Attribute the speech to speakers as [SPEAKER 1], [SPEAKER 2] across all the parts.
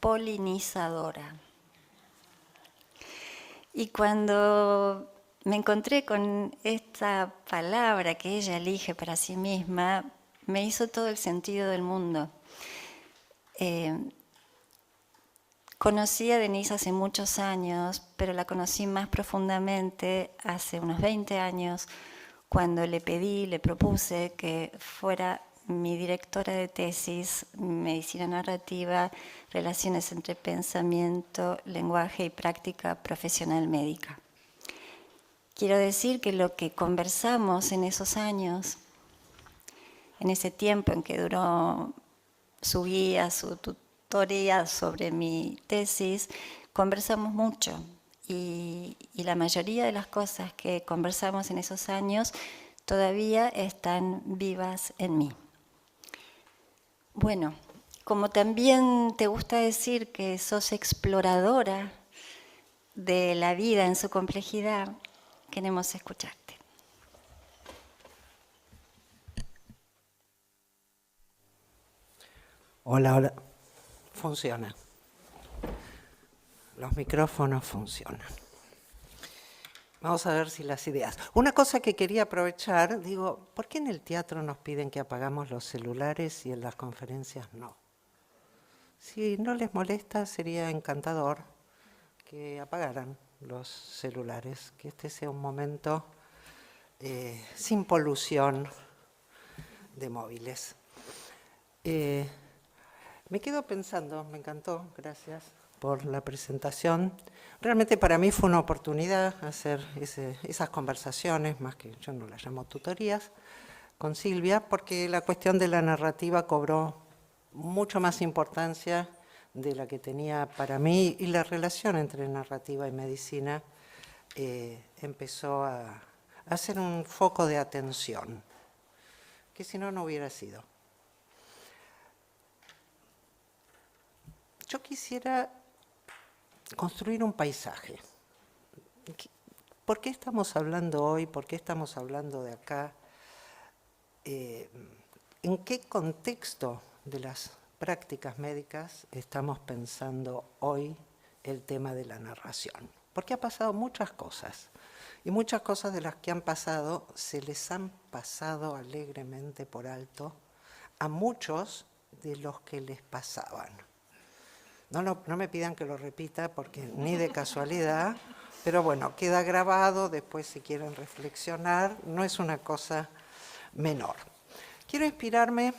[SPEAKER 1] polinizadora. Y cuando me encontré con esta palabra que ella elige para sí misma, me hizo todo el sentido del mundo. Conocí a Denise hace muchos años, pero la conocí más profundamente hace unos 20 años, cuando le propuse que fuera mi directora de tesis, Medicina Narrativa, Relaciones entre Pensamiento, Lenguaje y Práctica Profesional Médica. Quiero decir que lo que conversamos en esos años, en ese tiempo en que duró su guía, su tutoría sobre mi tesis, conversamos mucho. Y la mayoría de las cosas que conversamos en esos años todavía están vivas en mí. Bueno, como también te gusta decir que sos exploradora de la vida en su complejidad, queremos escucharte.
[SPEAKER 2] Hola, hola. Funciona. Los micrófonos funcionan. Vamos a ver si las ideas. Una cosa que quería aprovechar, digo, ¿por qué en el teatro nos piden que apagamos los celulares y en las conferencias no? Si no les molesta, sería encantador que apagaran los celulares, que este sea un momento sin polución de móviles. Me quedo pensando, me encantó, gracias por la presentación. Realmente para mí fue una oportunidad hacer esas conversaciones, más que yo no las llamo tutorías, con Silvia, porque la cuestión de la narrativa cobró mucho más importancia de la que tenía para mí, y la relación entre narrativa y medicina empezó a ser un foco de atención, que si no, no hubiera sido. Yo quisiera construir un paisaje. ¿Por qué estamos hablando hoy? ¿Por qué estamos hablando de acá? ¿En qué contexto de las prácticas médicas estamos pensando hoy el tema de la narración? Porque ha pasado muchas cosas, y muchas cosas de las que han pasado se les han pasado alegremente por alto a muchos de los que les pasaban. No me pidan que lo repita porque ni de casualidad, pero bueno, queda grabado, después si quieren reflexionar, no es una cosa menor. Quiero inspirarme,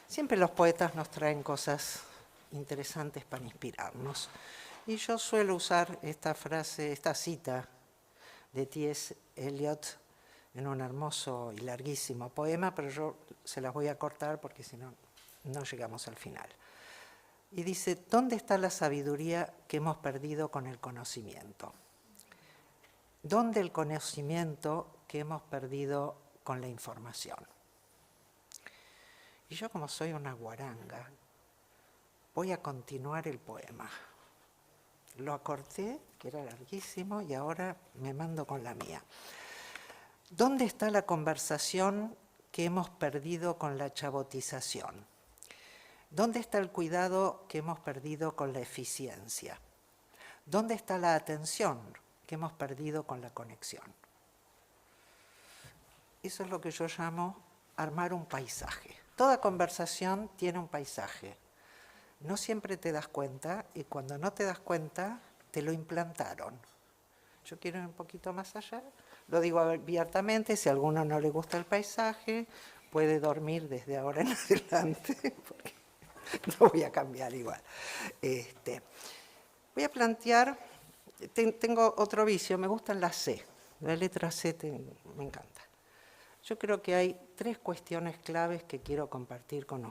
[SPEAKER 2] siempre los poetas nos traen cosas interesantes para inspirarnos, y yo suelo usar esta frase, esta cita de T.S. Eliot en un hermoso y larguísimo poema, pero yo se las voy a cortar porque si no, no llegamos al final. Y dice, ¿dónde está la sabiduría que hemos perdido con el conocimiento? ¿Dónde el conocimiento que hemos perdido con la información? Y yo, como soy una guaranga, voy a continuar el poema. Lo acorté, que era larguísimo, y ahora me mando con la mía. ¿Dónde está la conversación que hemos perdido con la chabotización? ¿Dónde está el cuidado que hemos perdido con la eficiencia? ¿Dónde está la atención que hemos perdido con la conexión? Eso es lo que yo llamo armar un paisaje. Toda conversación tiene un paisaje. No siempre te das cuenta, y cuando no te das cuenta, te lo implantaron. Yo quiero ir un poquito más allá. Lo digo abiertamente, si a alguno no le gusta el paisaje, puede dormir desde ahora en adelante, porque no voy a cambiar igual. Voy a plantear, tengo otro vicio, me gustan las C, la letra C me encanta. Yo creo que hay 3 cuestiones claves que quiero compartir con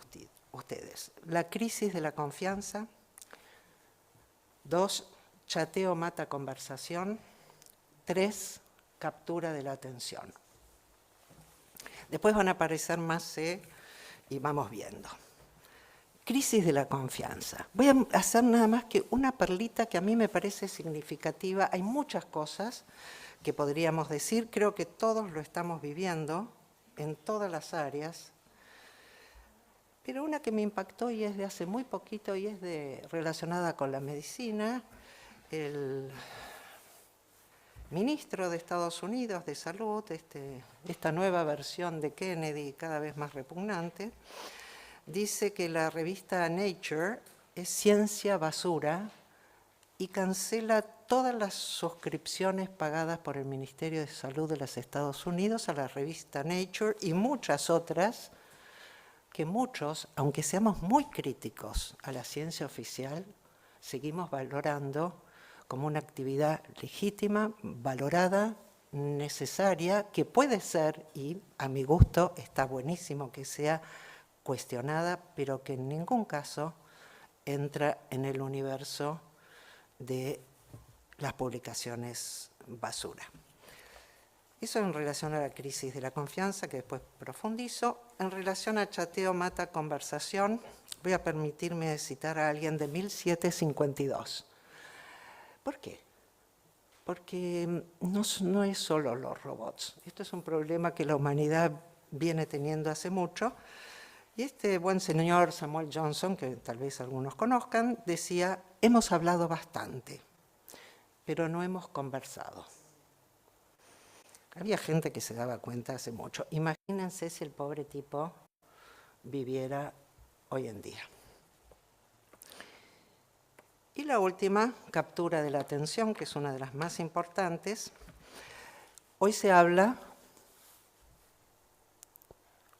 [SPEAKER 2] ustedes. La crisis de la confianza. 2, chateo mata conversación. 3, captura de la atención. Después van a aparecer más C y vamos viendo. Crisis de la confianza. Voy a hacer nada más que una perlita que a mí me parece significativa. Hay muchas cosas que podríamos decir, creo que todos lo estamos viviendo en todas las áreas. Pero una que me impactó y es de hace muy poquito y es relacionada con la medicina, el ministro de Estados Unidos de Salud, esta nueva versión de Kennedy cada vez más repugnante, dice que la revista Nature es ciencia basura y cancela todas las suscripciones pagadas por el Ministerio de Salud de los Estados Unidos a la revista Nature y muchas otras que muchos, aunque seamos muy críticos a la ciencia oficial, seguimos valorando como una actividad legítima, valorada, necesaria, que puede ser, y a mi gusto está buenísimo que sea cuestionada, pero que en ningún caso entra en el universo de las publicaciones basura. Eso en relación a la crisis de la confianza, que después profundizo. En relación a chateo mata conversación, voy a permitirme citar a alguien de 1752. ¿Por qué? Porque no es solo los robots. Esto es un problema que la humanidad viene teniendo hace mucho. Y este buen señor Samuel Johnson, que tal vez algunos conozcan, decía, hemos hablado bastante, pero no hemos conversado. Había gente que se daba cuenta hace mucho. Imagínense si el pobre tipo viviera hoy en día. Y la última, captura de la atención, que es una de las más importantes. Hoy se habla,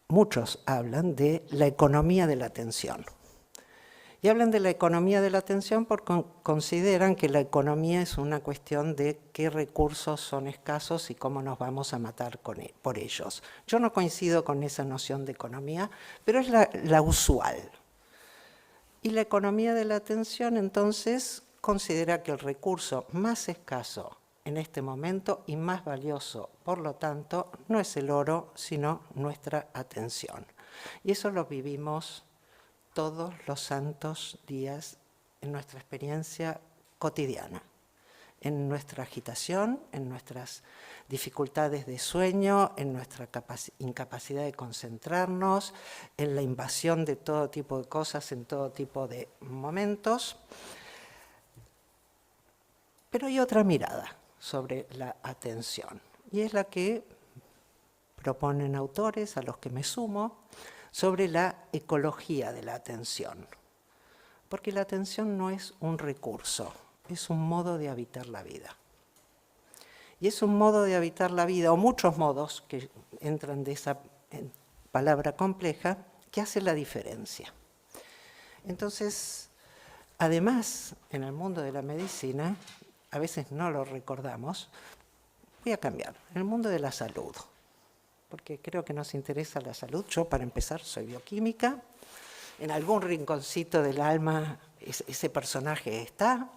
[SPEAKER 2] muchos hablan de la economía de la atención. Y hablan de la economía de la atención porque consideran que la economía es una cuestión de qué recursos son escasos y cómo nos vamos a matar por ellos. Yo no coincido con esa noción de economía, pero es la usual. Y la economía de la atención, entonces, considera que el recurso más escaso en este momento y más valioso, por lo tanto, no es el oro, sino nuestra atención. Y eso lo vivimos todos los santos días en nuestra experiencia cotidiana, en nuestra agitación, en nuestras dificultades de sueño, en nuestra incapacidad de concentrarnos, en la invasión de todo tipo de cosas, en todo tipo de momentos. Pero hay otra mirada sobre la atención, y es la que proponen autores a los que me sumo, sobre la ecología de la atención. Porque la atención no es un recurso, es un modo de habitar la vida. Y es un modo de habitar la vida, o muchos modos que entran de esa palabra compleja, que hace la diferencia. Entonces, además, en el mundo de la medicina, a veces no lo recordamos, voy a cambiar, en el mundo de la salud, porque creo que nos interesa la salud. Yo, para empezar, soy bioquímica, en algún rinconcito del alma ese personaje está,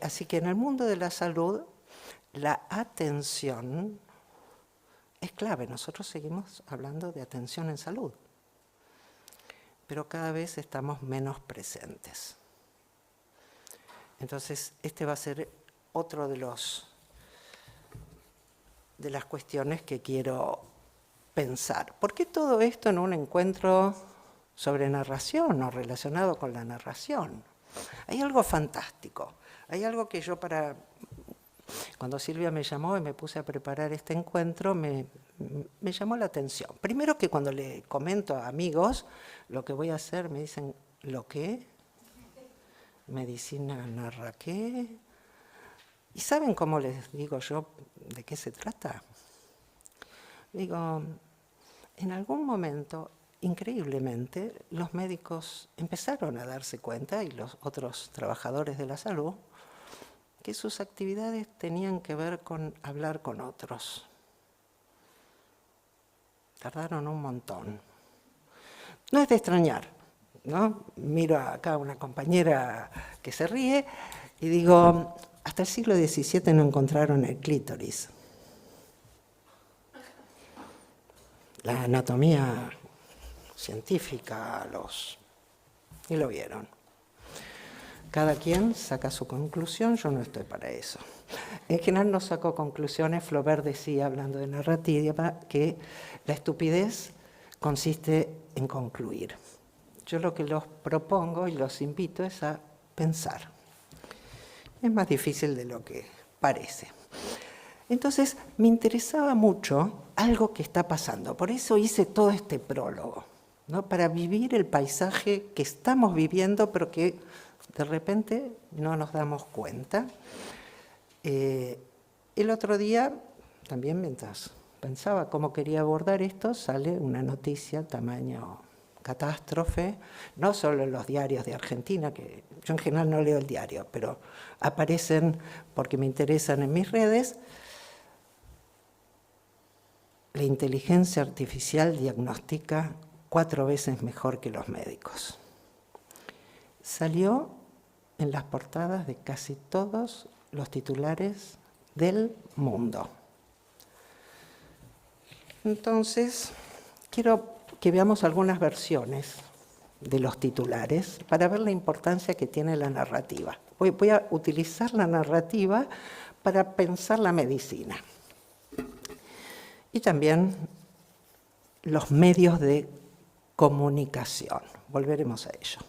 [SPEAKER 2] así que en el mundo de la salud, la atención es clave. Nosotros seguimos hablando de atención en salud, pero cada vez estamos menos presentes. Entonces, este va a ser otro de las cuestiones que quiero pensar. ¿Por qué todo esto en un encuentro sobre narración o relacionado con la narración? Hay algo fantástico, hay algo que yo cuando Silvia me llamó y me puse a preparar este encuentro, me llamó la atención. Primero que cuando le comento a amigos lo que voy a hacer, me dicen, ¿lo qué? ¿Medicina narra qué? ¿Y saben cómo les digo yo de qué se trata? Digo, en algún momento, increíblemente, los médicos empezaron a darse cuenta, y los otros trabajadores de la salud, que sus actividades tenían que ver con hablar con otros. Tardaron un montón. No es de extrañar, ¿no? Miro acá a una compañera que se ríe y digo, hasta el siglo XVII no encontraron el clítoris. La anatomía científica y lo vieron. Cada quien saca su conclusión, yo no estoy para eso. En general no saco conclusiones. Flaubert decía, hablando de narrativa, que la estupidez consiste en concluir. Yo lo que los propongo y los invito es a pensar. Es más difícil de lo que parece. Entonces, me interesaba mucho algo que está pasando. Por eso hice todo este prólogo, ¿no? Para vivir el paisaje que estamos viviendo, pero que de repente no nos damos cuenta. El otro día, también mientras pensaba cómo quería abordar esto, sale una noticia tamaño catástrofe, no solo en los diarios de Argentina, que yo en general no leo el diario, pero aparecen porque me interesan en mis redes. La inteligencia artificial diagnostica 4 veces mejor que los médicos. Salió en las portadas de casi todos los titulares del mundo. Entonces, quiero que veamos algunas versiones de los titulares para ver la importancia que tiene la narrativa. Voy a utilizar la narrativa para pensar la medicina. Y también los medios de comunicación. Volveremos a ello.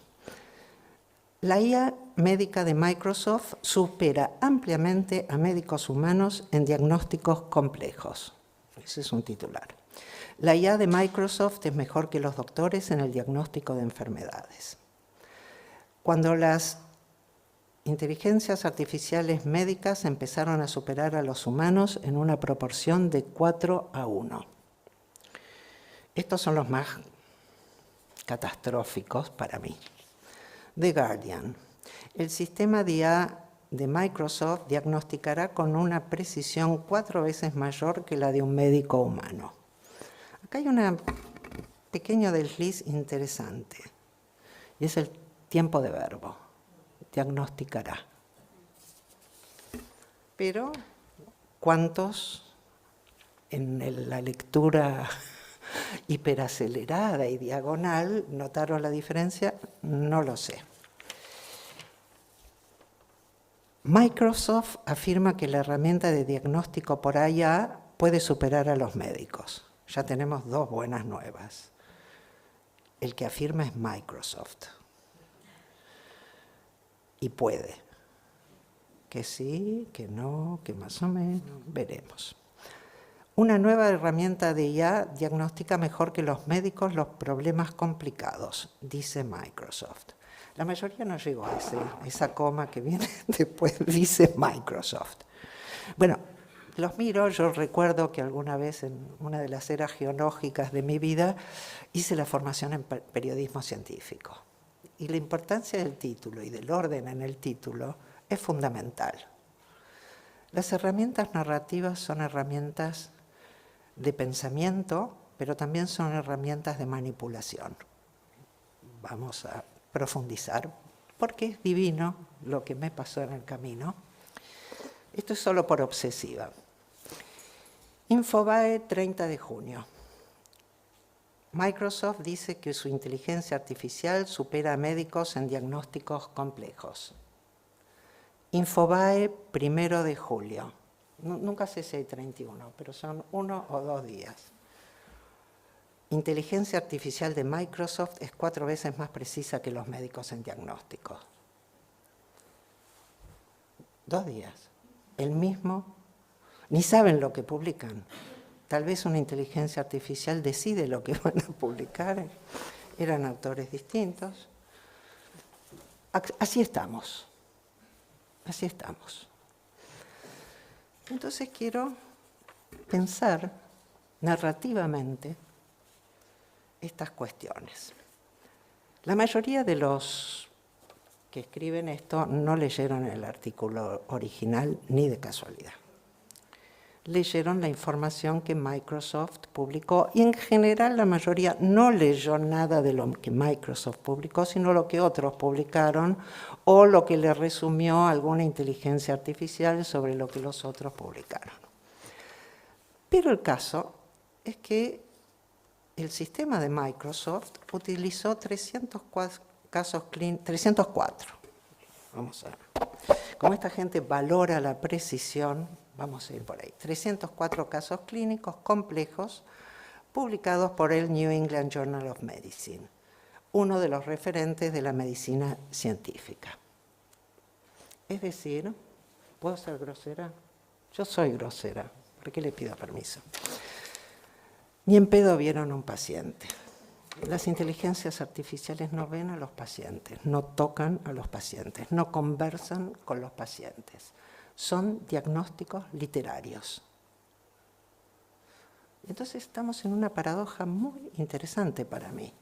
[SPEAKER 2] La IA médica de Microsoft supera ampliamente a médicos humanos en diagnósticos complejos. Ese es un titular. La IA de Microsoft es mejor que los doctores en el diagnóstico de enfermedades. Cuando las inteligencias artificiales médicas empezaron a superar a los humanos en una proporción de 4:1. Estos son los más catastróficos para mí. The Guardian. El sistema de IA de Microsoft diagnosticará con una precisión 4 veces mayor que la de un médico humano. Acá hay un pequeño desliz interesante, y es el tiempo de verbo. Diagnosticará. Pero, ¿cuántos en la lectura hiperacelerada y diagonal notaron la diferencia? No lo sé. Microsoft afirma que la herramienta de diagnóstico por IA puede superar a los médicos. Ya tenemos 2 buenas nuevas. El que afirma es Microsoft. Y puede. Que sí, que no, que más o menos, veremos. Una nueva herramienta de IA diagnostica mejor que los médicos los problemas complicados, dice Microsoft. La mayoría no llegó a esa coma que viene después, dice Microsoft. Bueno, los miro, yo recuerdo que alguna vez en una de las eras geológicas de mi vida hice la formación en periodismo científico. Y la importancia del título y del orden en el título es fundamental. Las herramientas narrativas son herramientas de pensamiento, pero también son herramientas de manipulación. Vamos a profundizar, porque es divino lo que me pasó en el camino. Esto es solo por obsesiva. Infobae, 30 de junio. Microsoft dice que su inteligencia artificial supera a médicos en diagnósticos complejos. Infobae, 1 de julio. Nunca sé si hay 31, pero son 1 o 2 días. Inteligencia artificial de Microsoft es 4 veces más precisa que los médicos en diagnósticos. 2 días. El mismo. Ni saben lo que publican. Tal vez una inteligencia artificial decide lo que van a publicar. Eran autores distintos. Así estamos. Así estamos. Entonces quiero pensar narrativamente estas cuestiones. La mayoría de los que escriben esto no leyeron el artículo original ni de casualidad. Leyeron la información que Microsoft publicó y en general la mayoría no leyó nada de lo que Microsoft publicó, sino lo que otros publicaron o lo que le resumió alguna inteligencia artificial sobre lo que los otros publicaron. Pero el caso es que el sistema de Microsoft utilizó 304 casos clínicos, 304. Vamos a ver. Como esta gente valora la precisión, vamos a ir por ahí. 304 casos clínicos complejos publicados por el New England Journal of Medicine, uno de los referentes de la medicina científica. Es decir, ¿puedo ser grosera? Yo soy grosera, ¿por qué le pido permiso? Ni en pedo vieron a un paciente. Las inteligencias artificiales no ven a los pacientes, no tocan a los pacientes, no conversan con los pacientes. Son diagnósticos literarios. Entonces estamos en una paradoja muy interesante para mí.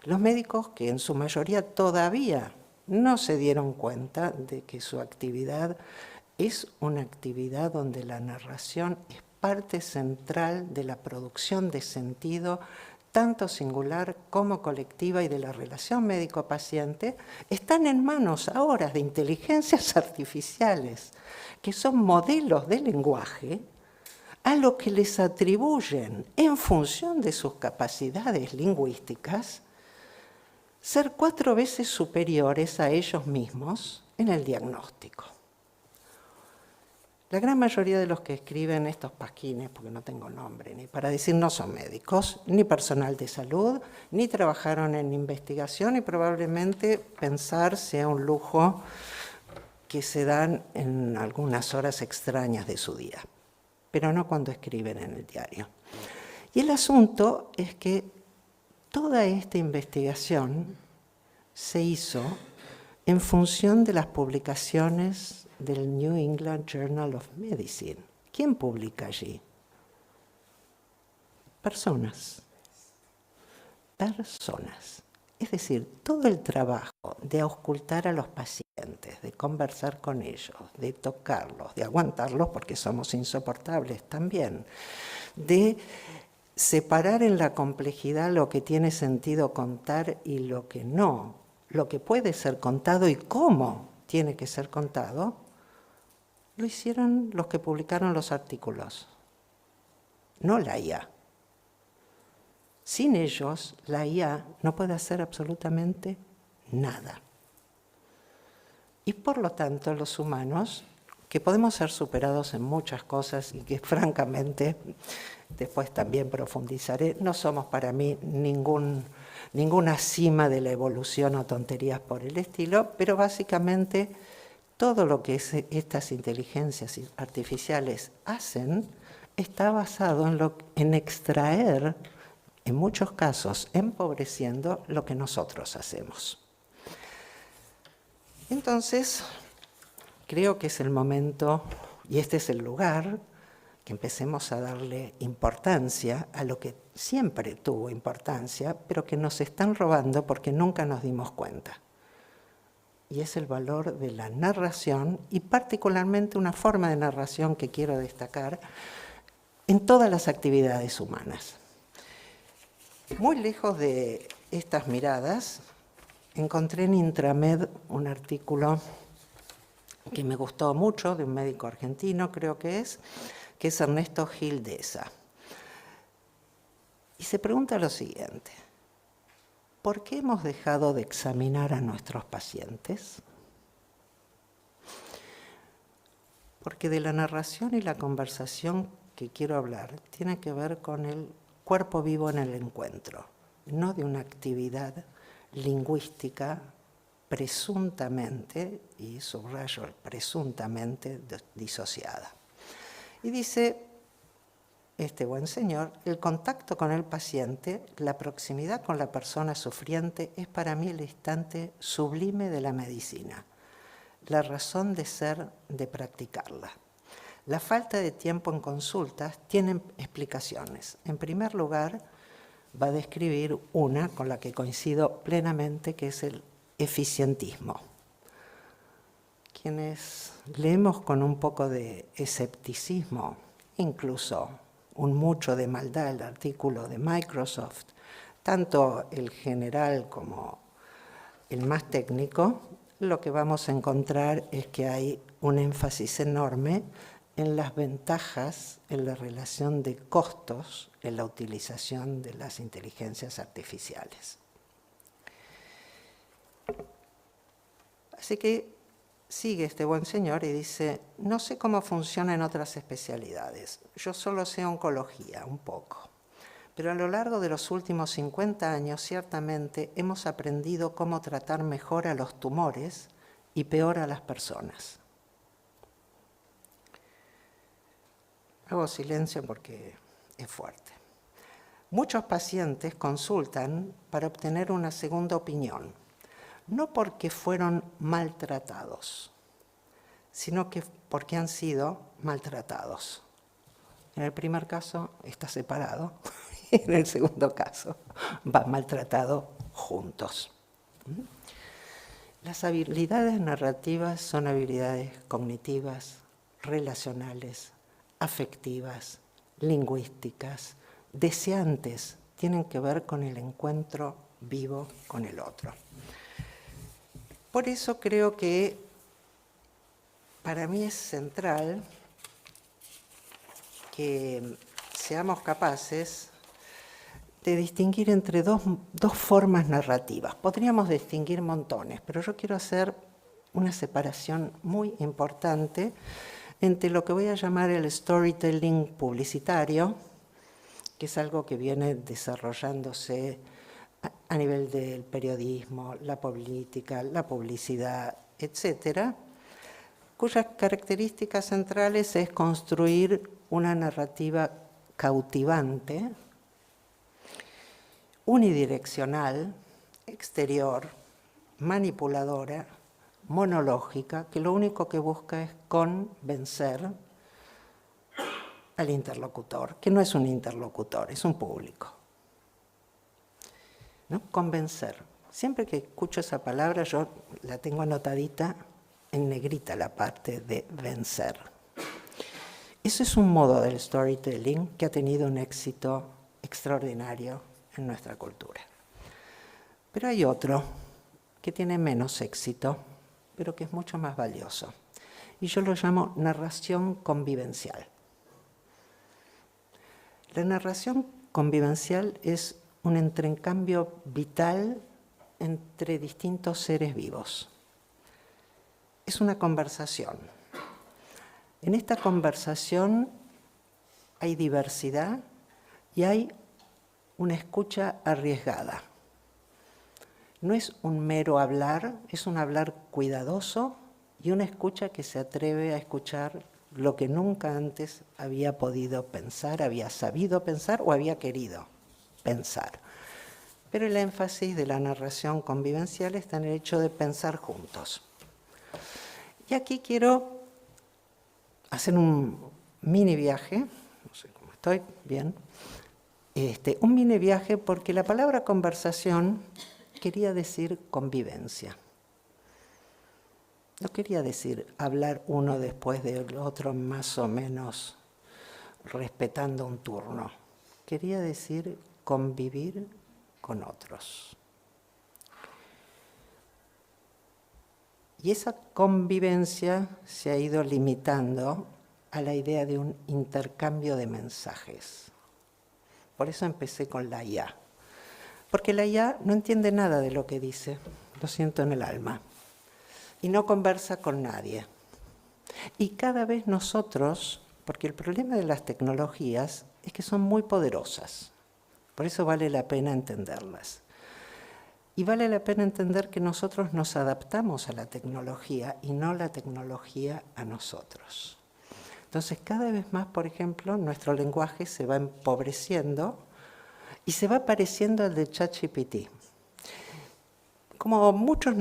[SPEAKER 2] Los médicos, que en su mayoría todavía no se dieron cuenta de que su actividad es una actividad donde la narración es parte central de la producción de sentido, tanto singular como colectiva, y de la relación médico-paciente, están en manos ahora de inteligencias artificiales, que son modelos de lenguaje a lo que les atribuyen, en función de sus capacidades lingüísticas, ser 4 veces superiores a ellos mismos en el diagnóstico. La gran mayoría de los que escriben estos pasquines, porque no tengo nombre, ni para decir, no son médicos, ni personal de salud, ni trabajaron en investigación, y probablemente pensar sea un lujo que se dan en algunas horas extrañas de su día, pero no cuando escriben en el diario. Y el asunto es que toda esta investigación se hizo en función de las publicaciones del New England Journal of Medicine. ¿Quién publica allí? Personas. Personas. Es decir, todo el trabajo de auscultar a los pacientes, de conversar con ellos, de tocarlos, de aguantarlos porque somos insoportables también, de separar en la complejidad lo que tiene sentido contar y lo que no, lo que puede ser contado y cómo tiene que ser contado, lo hicieron los que publicaron los artículos, no la IA. Sin ellos, la IA no puede hacer absolutamente nada. Y por lo tanto, los humanos, que podemos ser superados en muchas cosas y que francamente después también profundizaré, no somos para mí ninguna cima de la evolución o tonterías por el estilo, pero básicamente todo lo que estas inteligencias artificiales hacen está basado en extraer, en muchos casos empobreciendo, lo que nosotros hacemos. Entonces, creo que es el momento, y este es el lugar, que empecemos a darle importancia a lo que siempre tuvo importancia, pero que nos están robando porque nunca nos dimos cuenta. Y es el valor de la narración, y particularmente una forma de narración que quiero destacar en todas las actividades humanas. Muy lejos de estas miradas, encontré en Intramed un artículo que me gustó mucho, de un médico argentino, creo que es Ernesto Gil Deza. Y se pregunta lo siguiente: ¿por qué hemos dejado de examinar a nuestros pacientes? Porque de la narración y la conversación que quiero hablar tiene que ver con el cuerpo vivo en el encuentro, no de una actividad lingüística presuntamente, y subrayo el presuntamente, disociada. Y dice este buen señor: el contacto con el paciente, la proximidad con la persona sufriente, es para mí el instante sublime de la medicina, la razón de ser de practicarla. La falta de tiempo en consultas tiene explicaciones. En primer lugar, va a describir una con la que coincido plenamente, que es el eficientismo. Quienes leemos con un poco de escepticismo, incluso un mucho de maldad, el artículo de Microsoft, tanto el general como el más técnico, lo que vamos a encontrar es que hay un énfasis enorme en las ventajas, en la relación de costos, en la utilización de las inteligencias artificiales. Así que sigue este buen señor y dice: no sé cómo funciona en otras especialidades, yo solo sé oncología un poco, Pero a lo largo de los últimos 50 años, ciertamente, hemos aprendido cómo tratar mejor a los tumores y peor a las personas. Hago silencio porque es fuerte. Muchos pacientes consultan para obtener una segunda opinión, no porque fueron maltratados, sino que porque han sido maltratados. En el primer caso está separado, y en el segundo caso van maltratados juntos. Las habilidades narrativas son habilidades cognitivas, relacionales, afectivas, lingüísticas, deseantes, tienen que ver con el encuentro vivo con el otro. Por eso creo que para mí es central que seamos capaces de distinguir entre dos formas narrativas. Podríamos distinguir montones, pero yo quiero hacer una separación muy importante entre lo que voy a llamar el storytelling publicitario, que es algo que viene desarrollándose a nivel del periodismo, la política, la publicidad, etcétera, cuyas características centrales es construir una narrativa cautivante, unidireccional, exterior, manipuladora, monológica, que lo único que busca es convencer al interlocutor, que no es un interlocutor, es un público. ¿No? Convencer. Siempre que escucho esa palabra, yo la tengo anotadita en negrita, la parte de vencer. Eso es un modo del storytelling que ha tenido un éxito extraordinario en nuestra cultura. Pero hay otro que tiene menos éxito, pero que es mucho más valioso. Y yo lo llamo narración convivencial. La narración convivencial es un entrecambio vital entre distintos seres vivos. Es una conversación. En esta conversación hay diversidad y hay una escucha arriesgada. No es un mero hablar, es un hablar cuidadoso y una escucha que se atreve a escuchar lo que nunca antes había podido pensar, había sabido pensar o había querido pensar. Pero el énfasis de la narración convivencial está en el hecho de pensar juntos. Y aquí quiero hacer un mini viaje, no sé cómo estoy, bien, un mini viaje porque la palabra conversación quería decir convivencia. No quería decir hablar uno después del otro más o menos respetando un turno. Quería decir convivir con otros. Y esa convivencia se ha ido limitando a la idea de un intercambio de mensajes. Por eso empecé con la IA. Porque la IA no entiende nada de lo que dice, lo siento en el alma, y no conversa con nadie. Y cada vez nosotros, porque el problema de las tecnologías es que son muy poderosas, por eso vale la pena entenderlas. Y vale la pena entender que nosotros nos adaptamos a la tecnología y no la tecnología a nosotros. Entonces, cada vez más, por ejemplo, nuestro lenguaje se va empobreciendo y se va pareciendo al de ChatGPT. Como muchos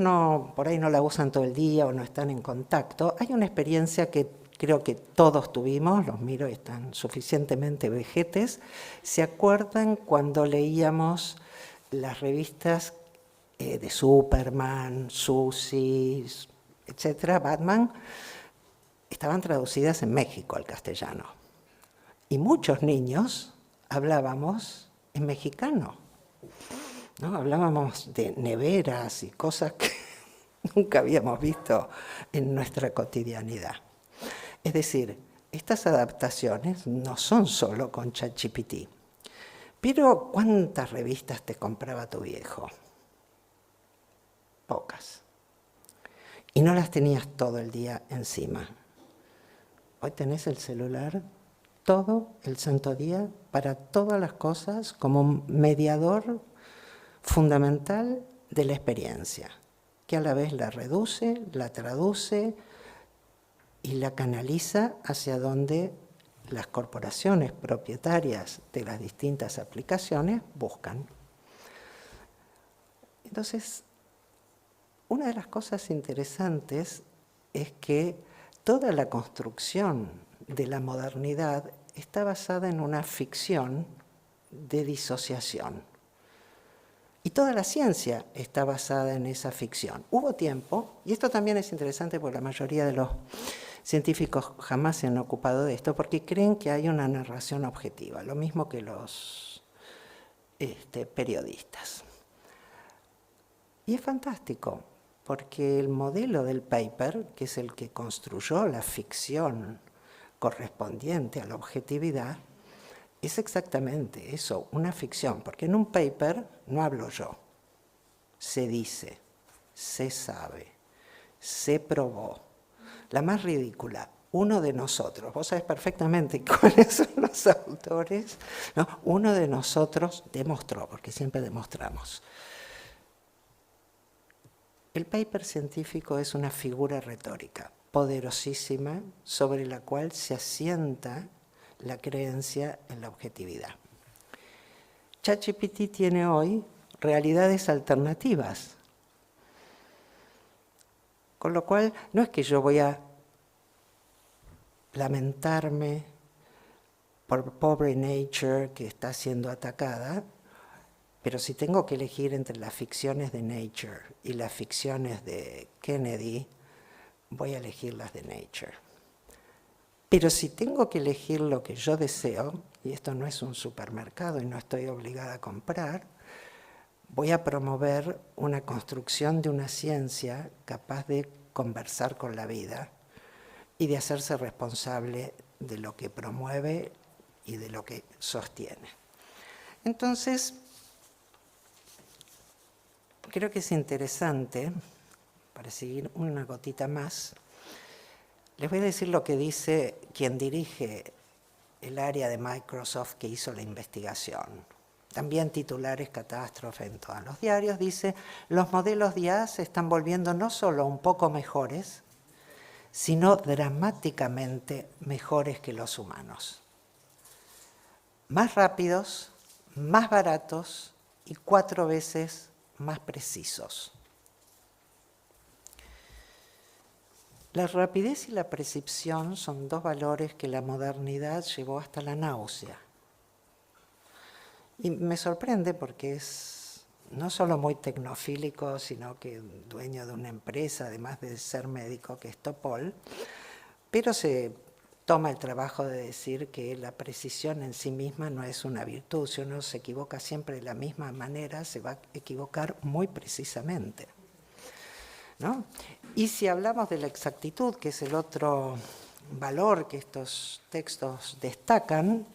[SPEAKER 2] por ahí no la usan todo el día o no están en contacto, hay una experiencia que creo que todos tuvimos, los miro y están suficientemente vejetes. ¿Se acuerdan cuando leíamos las revistas de Superman, Susie, etcétera, Batman? Estaban traducidas en México al castellano. Y muchos niños hablábamos en mexicano, ¿no? Hablábamos de neveras y cosas que nunca habíamos visto en nuestra cotidianidad. Es decir, estas adaptaciones no son solo con ChatGPT. Pero ¿cuántas revistas te compraba tu viejo? Pocas. Y no las tenías todo el día encima. Hoy tenés el celular todo el santo día, para todas las cosas, como un mediador fundamental de la experiencia, que a la vez la reduce, la traduce y la canaliza hacia donde las corporaciones propietarias de las distintas aplicaciones buscan. Entonces, una de las cosas interesantes es que toda la construcción de la modernidad está basada en una ficción de disociación. Y toda la ciencia está basada en esa ficción. Hubo tiempo, y esto también es interesante porque la mayoría de los científicos jamás se han ocupado de esto, porque creen que hay una narración objetiva, lo mismo que los periodistas. Y es fantástico, porque el modelo del paper, que es el que construyó la ficción correspondiente a la objetividad, es exactamente eso, una ficción, porque en un paper no hablo yo, se dice, se sabe, se probó. La más ridícula, uno de nosotros, vos sabés perfectamente cuáles son los autores, ¿no? Uno de nosotros demostró, porque siempre demostramos. El paper científico es una figura retórica poderosísima sobre la cual se asienta la creencia en la objetividad. ChatGPT tiene hoy realidades alternativas, con lo cual no es que yo voy a lamentarme por pobre Nature que está siendo atacada, pero si tengo que elegir entre las ficciones de Nature y las ficciones de Kennedy, voy a elegir las de Nature. Pero si tengo que elegir lo que yo deseo, y esto no es un supermercado y no estoy obligada a comprar, voy a promover una construcción de una ciencia capaz de conversar con la vida y de hacerse responsable de lo que promueve y de lo que sostiene. Entonces, creo que es interesante, para seguir una gotita más, les voy a decir lo que dice quien dirige el área de Microsoft que hizo la investigación. También titulares catástrofe en todos los diarios. Dice, los modelos de IA se están volviendo no solo un poco mejores, sino dramáticamente mejores que los humanos. Más rápidos, más baratos y 4 veces más precisos. La rapidez y la precisión son 2 valores que la modernidad llevó hasta la náusea. Y me sorprende porque es no solo muy tecnofílico, sino que dueño de una empresa, además de ser médico, que es Topol, pero se toma el trabajo de decir que la precisión en sí misma no es una virtud. Si uno se equivoca siempre de la misma manera, se va a equivocar muy precisamente, ¿no? Y si hablamos de la exactitud, que es el otro valor que estos textos destacan,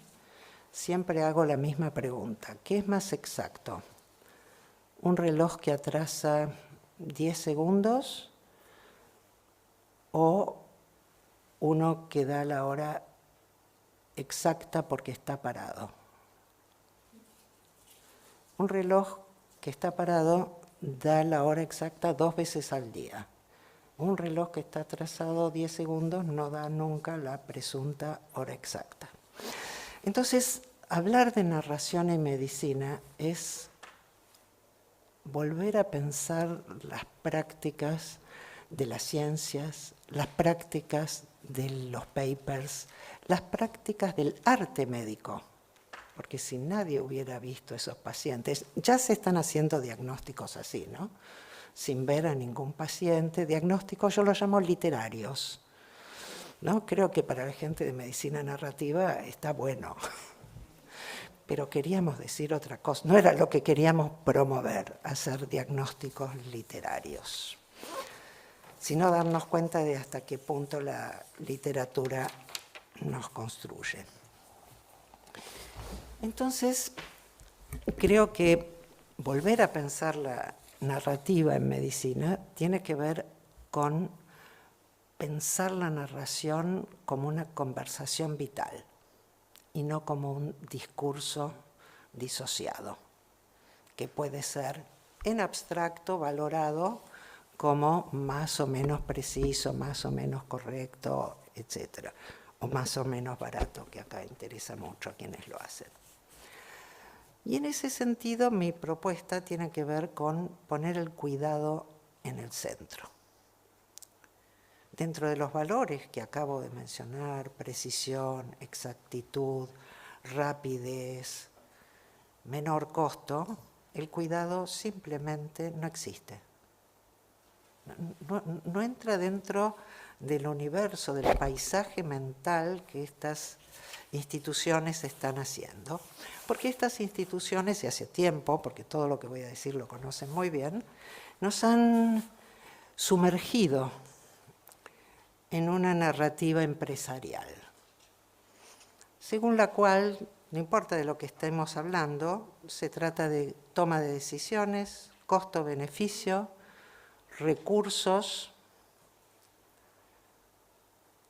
[SPEAKER 2] siempre hago la misma pregunta. ¿Qué es más exacto? ¿Un reloj que atrasa 10 segundos o uno que da la hora exacta porque está parado? Un reloj que está parado da la hora exacta 2 veces al día. Un reloj que está atrasado 10 segundos no da nunca la presunta hora exacta. Entonces, hablar de narración en medicina es volver a pensar las prácticas de las ciencias, las prácticas de los papers, las prácticas del arte médico. Porque si nadie hubiera visto esos pacientes, ya se están haciendo diagnósticos así, ¿no? Sin ver a ningún paciente, diagnósticos yo los llamo literarios, ¿no? Creo que para la gente de medicina narrativa está bueno, pero queríamos decir otra cosa, no era lo que queríamos promover, hacer diagnósticos literarios, sino darnos cuenta de hasta qué punto la literatura nos construye. Entonces, creo que volver a pensar la narrativa en medicina tiene que ver con pensar la narración como una conversación vital. y no como un discurso disociado, que puede ser en abstracto valorado como más o menos preciso, más o menos correcto, etc. O más o menos barato, que acá interesa mucho a quienes lo hacen. Y en ese sentido mi propuesta tiene que ver con poner el cuidado en el centro. Dentro de los valores que acabo de mencionar, precisión, exactitud, rapidez, menor costo, el cuidado simplemente no existe. No entra dentro del universo, del paisaje mental que estas instituciones están haciendo. Porque estas instituciones, y hace tiempo, porque todo lo que voy a decir lo conocen muy bien, nos han sumergido en una narrativa empresarial, según la cual, no importa de lo que estemos hablando, se trata de toma de decisiones, costo-beneficio, recursos,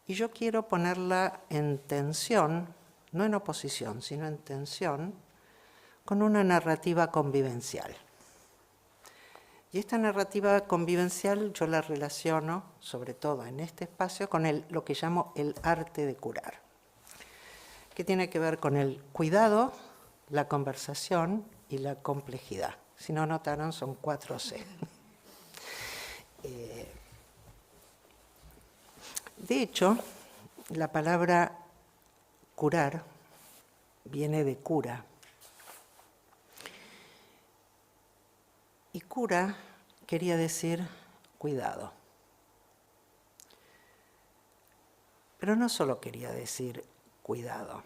[SPEAKER 2] y yo quiero ponerla en tensión, no en oposición, sino en tensión, con una narrativa convivencial. Y esta narrativa convivencial yo la relaciono, sobre todo en este espacio, con lo que llamo el arte de curar, que tiene que ver con el cuidado, la conversación y la complejidad. Si no notaron, son 4C. De hecho, la palabra curar viene de cura. Y cura quería decir cuidado. Pero no solo quería decir cuidado.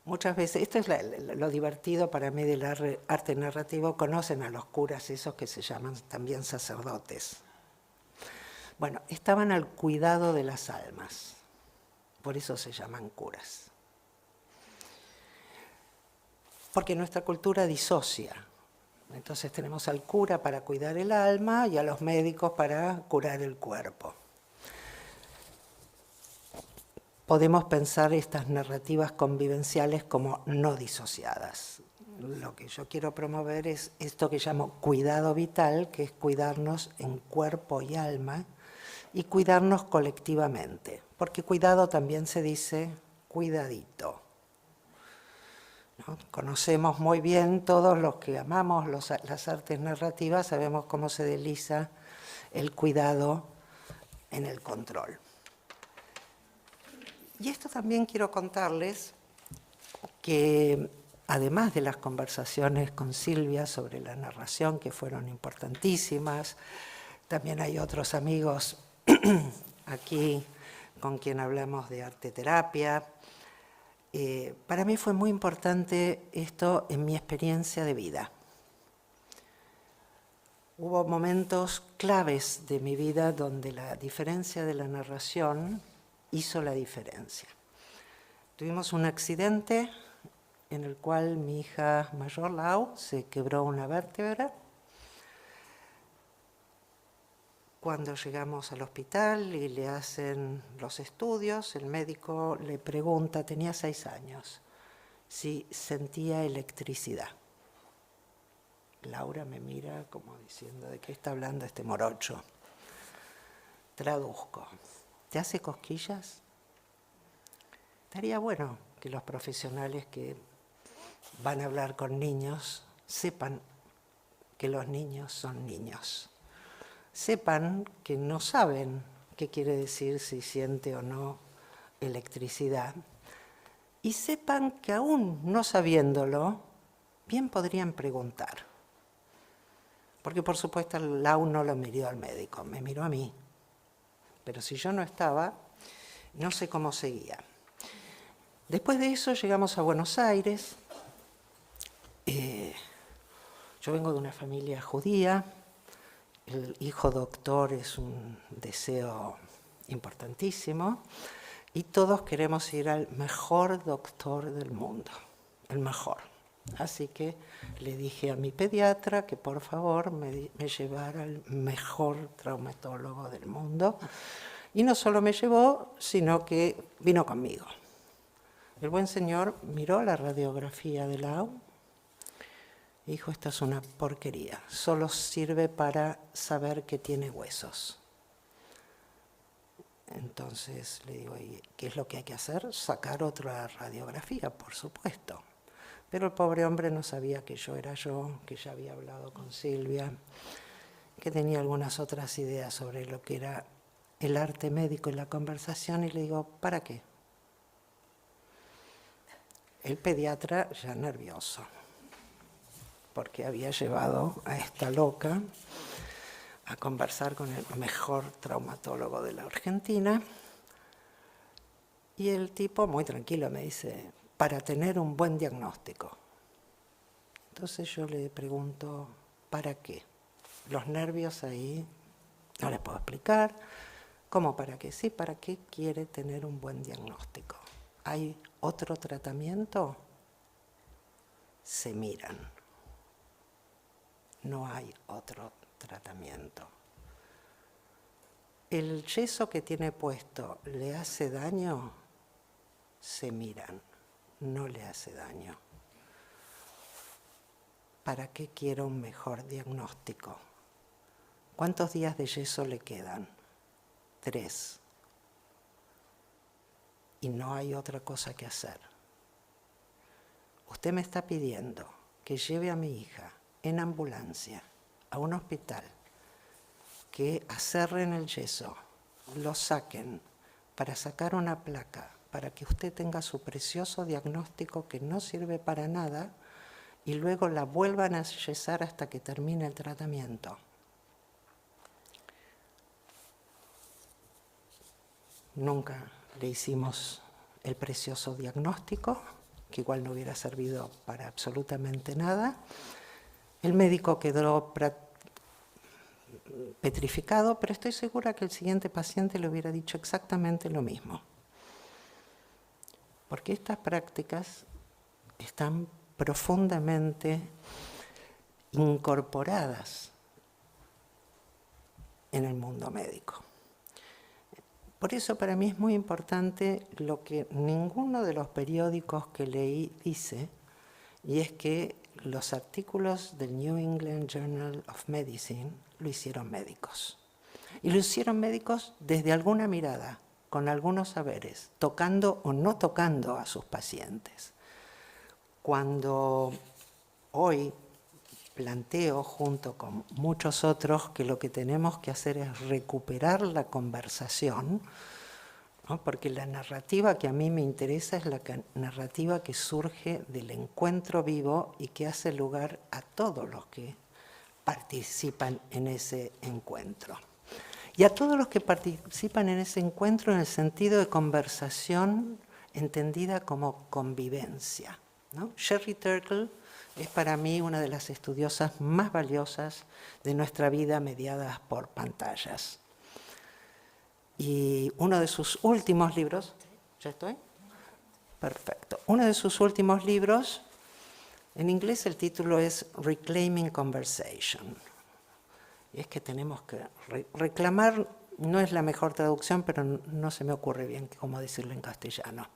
[SPEAKER 2] Muchas veces, esto es lo divertido para mí del arte narrativo, conocen a los curas, esos que se llaman también sacerdotes. Bueno, estaban al cuidado de las almas, por eso se llaman curas. Porque nuestra cultura disocia. Entonces tenemos al cura para cuidar el alma y a los médicos para curar el cuerpo. Podemos pensar estas narrativas convivenciales como no disociadas. Lo que yo quiero promover es esto que llamo cuidado vital, que es cuidarnos en cuerpo y alma, y cuidarnos colectivamente, porque cuidado también se dice cuidadito. ¿No? Conocemos muy bien, todos los que amamos las artes narrativas, sabemos cómo se desliza el cuidado en el control. Y esto también quiero contarles que, además de las conversaciones con Silvia sobre la narración, que fueron importantísimas, también hay otros amigos aquí con quien hablamos de arte terapia. Para mí fue muy importante esto en mi experiencia de vida. Hubo momentos claves de mi vida donde la diferencia de la narración hizo la diferencia. Tuvimos un accidente en el cual mi hija mayor, Lau, se quebró una vértebra. Cuando llegamos al hospital y le hacen los estudios, el médico le pregunta, tenía 6 años, si sentía electricidad. Laura me mira como diciendo, ¿de qué está hablando este morocho? Traduzco. ¿Te hace cosquillas? Estaría bueno que los profesionales que van a hablar con niños sepan que los niños son niños. Sepan que no saben qué quiere decir si siente o no electricidad. Y sepan que aún no sabiéndolo, bien podrían preguntar. Porque por supuesto Lau no lo miró al médico, me miró a mí. Pero si yo no estaba, no sé cómo seguía. Después de eso llegamos a Buenos Aires. Yo vengo de una familia judía. El hijo doctor es un deseo importantísimo. Y todos queremos ir al mejor doctor del mundo. El mejor. Así que le dije a mi pediatra que por favor me llevara al mejor traumatólogo del mundo. Y no solo me llevó, sino que vino conmigo. El buen señor miró la radiografía de Lau y dijo, esta es una porquería, solo sirve para saber que tiene huesos. Entonces le digo, ¿y qué es lo que hay que hacer? Sacar otra radiografía, por supuesto. Pero el pobre hombre no sabía que yo era yo, que ya había hablado con Silvia, que tenía algunas otras ideas sobre lo que era el arte médico y la conversación, y le digo, ¿para qué? El pediatra ya nervioso, porque había llevado a esta loca a conversar con el mejor traumatólogo de la Argentina, y el tipo muy tranquilo me dice, para tener un buen diagnóstico. Entonces yo le pregunto, ¿para qué? Los nervios ahí no les puedo explicar. ¿Cómo para qué? Sí, ¿para qué quiere tener un buen diagnóstico? ¿Hay otro tratamiento? Se miran. No hay otro tratamiento. ¿El yeso que tiene puesto le hace daño? Se miran. No le hace daño. ¿Para qué quiero un mejor diagnóstico? ¿Cuántos días de yeso le quedan? 3. Y no hay otra cosa que hacer. Usted me está pidiendo que lleve a mi hija en ambulancia a un hospital, que aserren el yeso, lo saquen para sacar una placa, para que usted tenga su precioso diagnóstico que no sirve para nada, y luego la vuelvan a yesar hasta que termine el tratamiento. Nunca le hicimos el precioso diagnóstico, que igual no hubiera servido para absolutamente nada. El médico quedó petrificado, pero estoy segura que el siguiente paciente le hubiera dicho exactamente lo mismo. Porque estas prácticas están profundamente incorporadas en el mundo médico. Por eso para mí es muy importante lo que ninguno de los periódicos que leí dice, y es que los artículos del New England Journal of Medicine lo hicieron médicos. Y lo hicieron médicos desde alguna mirada, con algunos saberes, tocando o no tocando a sus pacientes. Cuando hoy planteo, junto con muchos otros, que lo que tenemos que hacer es recuperar la conversación, ¿no? Porque la narrativa que a mí me interesa es la narrativa que surge del encuentro vivo y que hace lugar a todos los que participan en ese encuentro. Y a todos los que participan en ese encuentro en el sentido de conversación entendida como convivencia, ¿no? Sherry Turkle es para mí una de las estudiosas más valiosas de nuestra vida mediadas por pantallas. Y uno de sus últimos libros, ¿ya estoy? Perfecto. Uno de sus últimos libros, en inglés el título es Reclaiming Conversation. Y es que tenemos que reclamar, no es la mejor traducción, pero no se me ocurre bien cómo decirlo en castellano.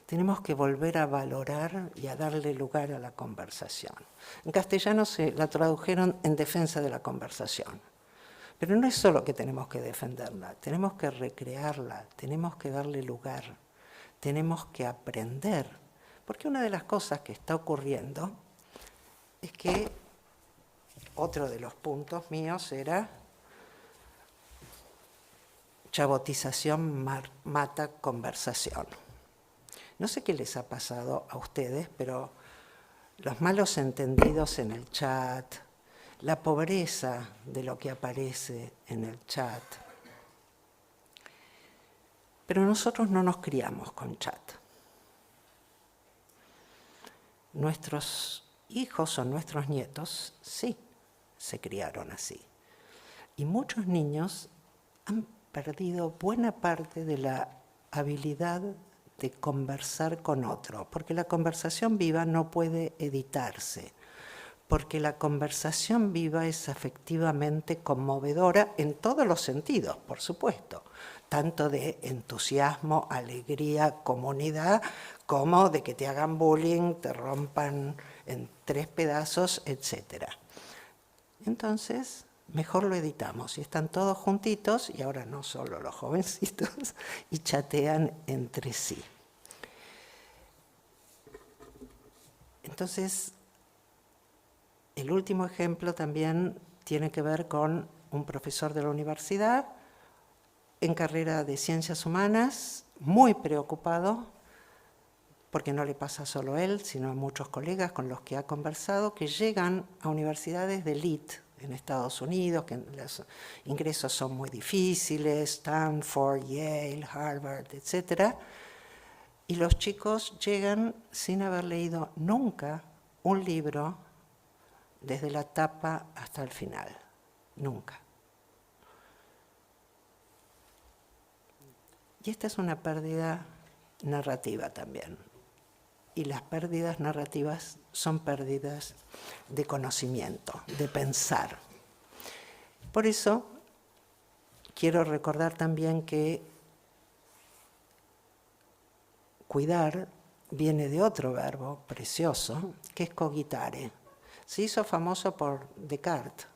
[SPEAKER 2] Tenemos que volver a valorar y a darle lugar a la conversación. En castellano se la tradujeron en defensa de la conversación. Pero no es solo que tenemos que defenderla, tenemos que recrearla, tenemos que darle lugar, tenemos que aprender. Porque una de las cosas que está ocurriendo es que otro de los puntos míos era chabotización mata conversación. No sé qué les ha pasado a ustedes, pero los malos entendidos en el chat, la pobreza de lo que aparece en el chat. Pero nosotros no nos criamos con chat. Nuestros hijos o nuestros nietos sí se criaron así. Y muchos niños han perdido buena parte de la habilidad de conversar con otro, porque la conversación viva no puede editarse, porque la conversación viva es afectivamente conmovedora en todos los sentidos, por supuesto, tanto de entusiasmo, alegría, comunidad, como de que te hagan bullying, te rompan en 3 pedazos, etc. Entonces, mejor lo editamos y están todos juntitos, y ahora no solo los jovencitos, y chatean entre sí. Entonces, el último ejemplo también tiene que ver con un profesor de la universidad en carrera de ciencias humanas, muy preocupado, porque no le pasa solo a él, sino a muchos colegas con los que ha conversado, que llegan a universidades de elite en Estados Unidos, que los ingresos son muy difíciles, Stanford, Yale, Harvard, etc. Y los chicos llegan sin haber leído nunca un libro desde la tapa hasta el final. Nunca. Y esta es una pérdida narrativa también. Y las pérdidas narrativas son pérdidas de conocimiento, de pensar. Por eso quiero recordar también que cuidar viene de otro verbo precioso, que es cogitare. Se hizo famoso por Descartes,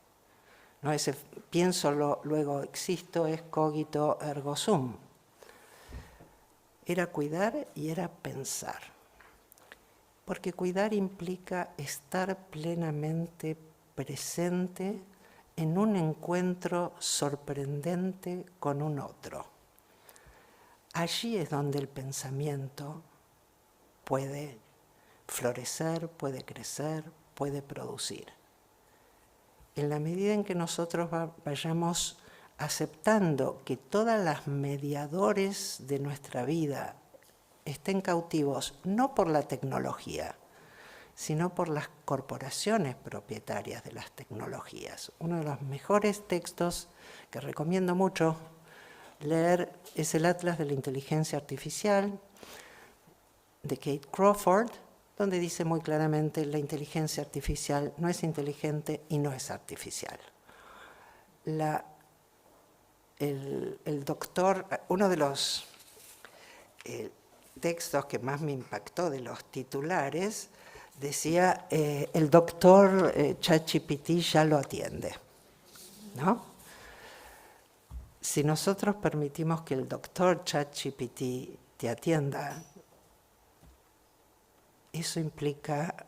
[SPEAKER 2] ¿no? Ese pienso, luego existo, es cogito ergo sum. Era cuidar y era pensar. Porque cuidar implica estar plenamente presente en un encuentro sorprendente con un otro. Allí es donde el pensamiento puede florecer, puede crecer, puede producir. En la medida en que nosotros vayamos aceptando que todas las mediadores de nuestra vida estén cautivos no por la tecnología, sino por las corporaciones propietarias de las tecnologías. Uno de los mejores textos que recomiendo mucho leer es el Atlas de la Inteligencia Artificial de Kate Crawford, donde dice muy claramente la inteligencia artificial no es inteligente y no es artificial. El doctor, uno de los textos que más me impactó de los titulares, decía, el doctor ChatGPT ya lo atiende, ¿no? Si nosotros permitimos que el doctor ChatGPT te atienda, eso implica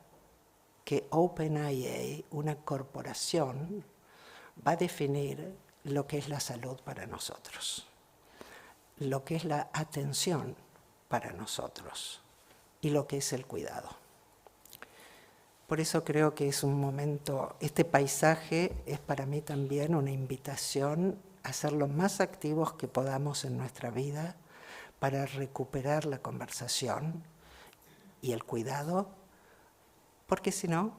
[SPEAKER 2] que OpenAI, una corporación, va a definir lo que es la salud para nosotros, lo que es la atención para nosotros y lo que es el cuidado. Por eso creo que es un momento, este paisaje es para mí también una invitación a ser lo más activos que podamos en nuestra vida para recuperar la conversación y el cuidado, porque si no,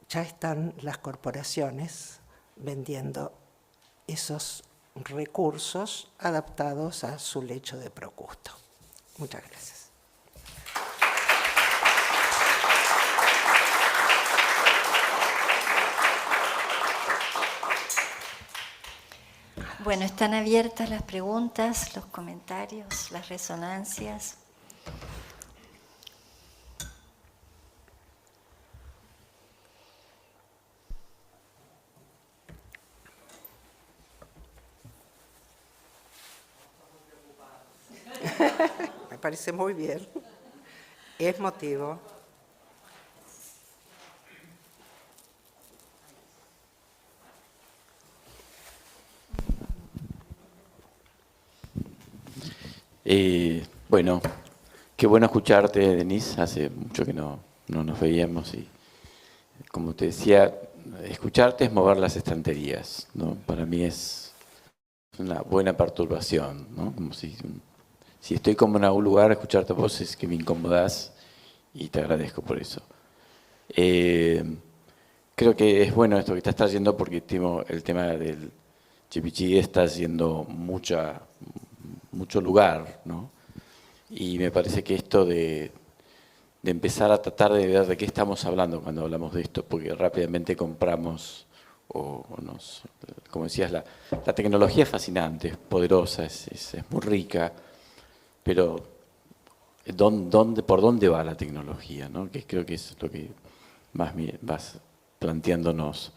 [SPEAKER 2] ya están las corporaciones vendiendo esos recursos adaptados a su lecho de Procusto. Muchas gracias.
[SPEAKER 1] Bueno, están abiertas las preguntas, los comentarios, las resonancias.
[SPEAKER 2] Me parece muy bien. Es motivo.
[SPEAKER 3] Bueno, qué bueno escucharte, Denise. Hace mucho que no nos veíamos y, como te decía, escucharte es mover las estanterías, ¿no? Para mí es una buena perturbación, ¿no? Como si estoy como en algún lugar, escucharte a vos es que me incomodás y te agradezco por eso. Creo que es bueno esto que estás trayendo porque el tema del GPT está haciendo mucho lugar, ¿no? Y me parece que esto de empezar a tratar de ver de qué estamos hablando cuando hablamos de esto, porque rápidamente compramos, como decías, la tecnología es fascinante, es poderosa, es muy rica, pero por dónde va la tecnología, ¿no? Que creo que es lo que más vas planteándonos.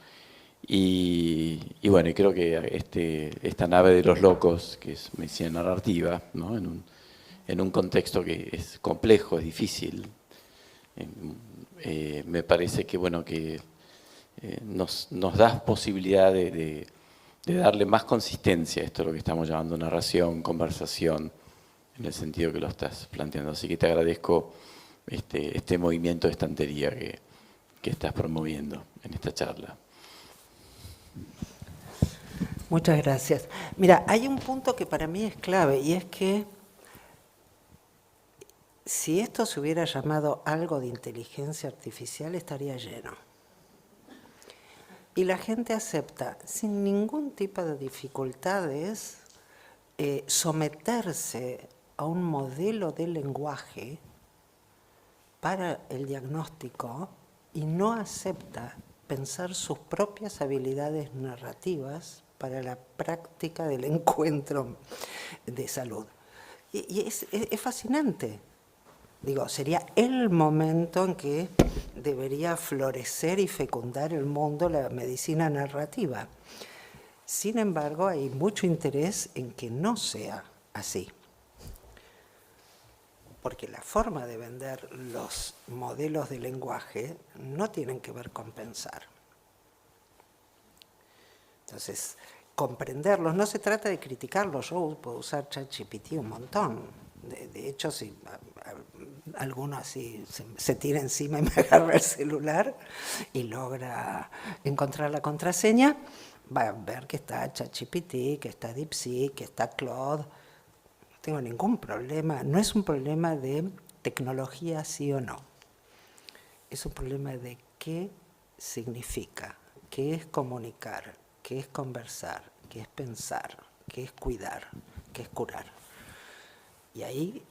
[SPEAKER 3] Y bueno, y creo que esta nave de los locos, que es medicina narrativa, ¿no? En un contexto que es complejo, es difícil, me parece que, bueno, que nos da posibilidad de darle más consistencia a esto, lo que estamos llamando narración, conversación, en el sentido que lo estás planteando. Así que te agradezco este movimiento de estantería que estás promoviendo en esta charla.
[SPEAKER 2] Muchas gracias. Mira, hay un punto que para mí es clave, y es que si esto se hubiera llamado algo de inteligencia artificial, estaría lleno. Y la gente acepta sin ningún tipo de dificultades someterse a un modelo de lenguaje para el diagnóstico y no acepta pensar sus propias habilidades narrativas para la práctica del encuentro de salud. Y es fascinante. Digo, sería el momento en que debería florecer y fecundar el mundo la medicina narrativa. Sin embargo, hay mucho interés en que no sea así. Porque la forma de vender los modelos de lenguaje no tienen que ver con pensar. Entonces, comprenderlos, no se trata de criticarlos. Yo puedo usar ChatGPT un montón. De hecho, si alguno así se tira encima y me agarra el celular y logra encontrar la contraseña, va a ver que está ChatGPT, que está DeepSeek, que está Claude. No tengo ningún problema. No es un problema de tecnología sí o no. Es un problema de qué significa, qué es comunicar, qué es conversar, qué es pensar, qué es cuidar, qué es curar. Y ahí,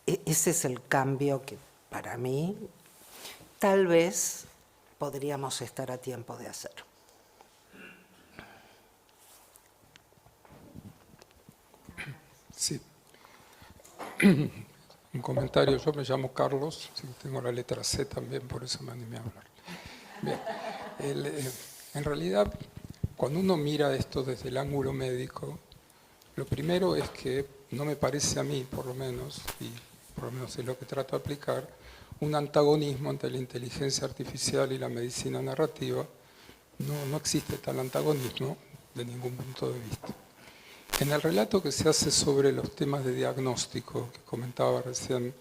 [SPEAKER 2] ese es el cambio que para mí tal vez podríamos estar a tiempo de hacer.
[SPEAKER 4] Sí. Un comentario. Yo me llamo Carlos, tengo la letra C también, por eso me animé a hablar. Bien. En realidad, cuando uno mira esto desde el ángulo médico, lo primero es que no me parece a mí, por lo menos, y por lo menos es lo que trato de aplicar, un antagonismo entre la inteligencia artificial y la medicina narrativa. No existe tal antagonismo de ningún punto de vista. En el relato que se hace sobre los temas de diagnóstico, que comentaba recién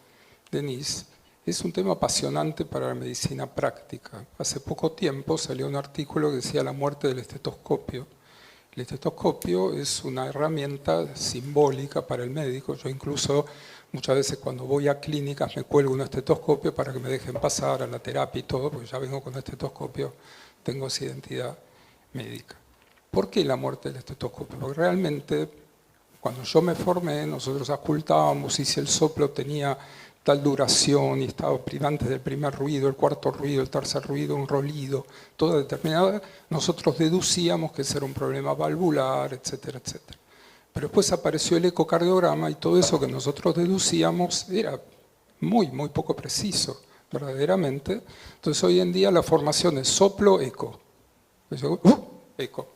[SPEAKER 4] Denise, es un tema apasionante para la medicina práctica. Hace poco tiempo salió un artículo que decía la muerte del estetoscopio. El estetoscopio es una herramienta simbólica para el médico. Yo incluso muchas veces cuando voy a clínicas me cuelgo un estetoscopio para que me dejen pasar a la terapia y todo, porque ya vengo con estetoscopio, tengo esa identidad médica. ¿Por qué la muerte del estetoscopio? Porque realmente cuando yo me formé nosotros ocultábamos y si el soplo tenía tal duración y estaba antes del primer ruido, el cuarto ruido, el tercer ruido, un rolido, toda determinada, nosotros deducíamos que ese era un problema valvular, etcétera, etcétera. Pero después apareció el ecocardiograma y todo eso que nosotros deducíamos era muy poco preciso, verdaderamente. Entonces hoy en día la formación es soplo-eco. Eco,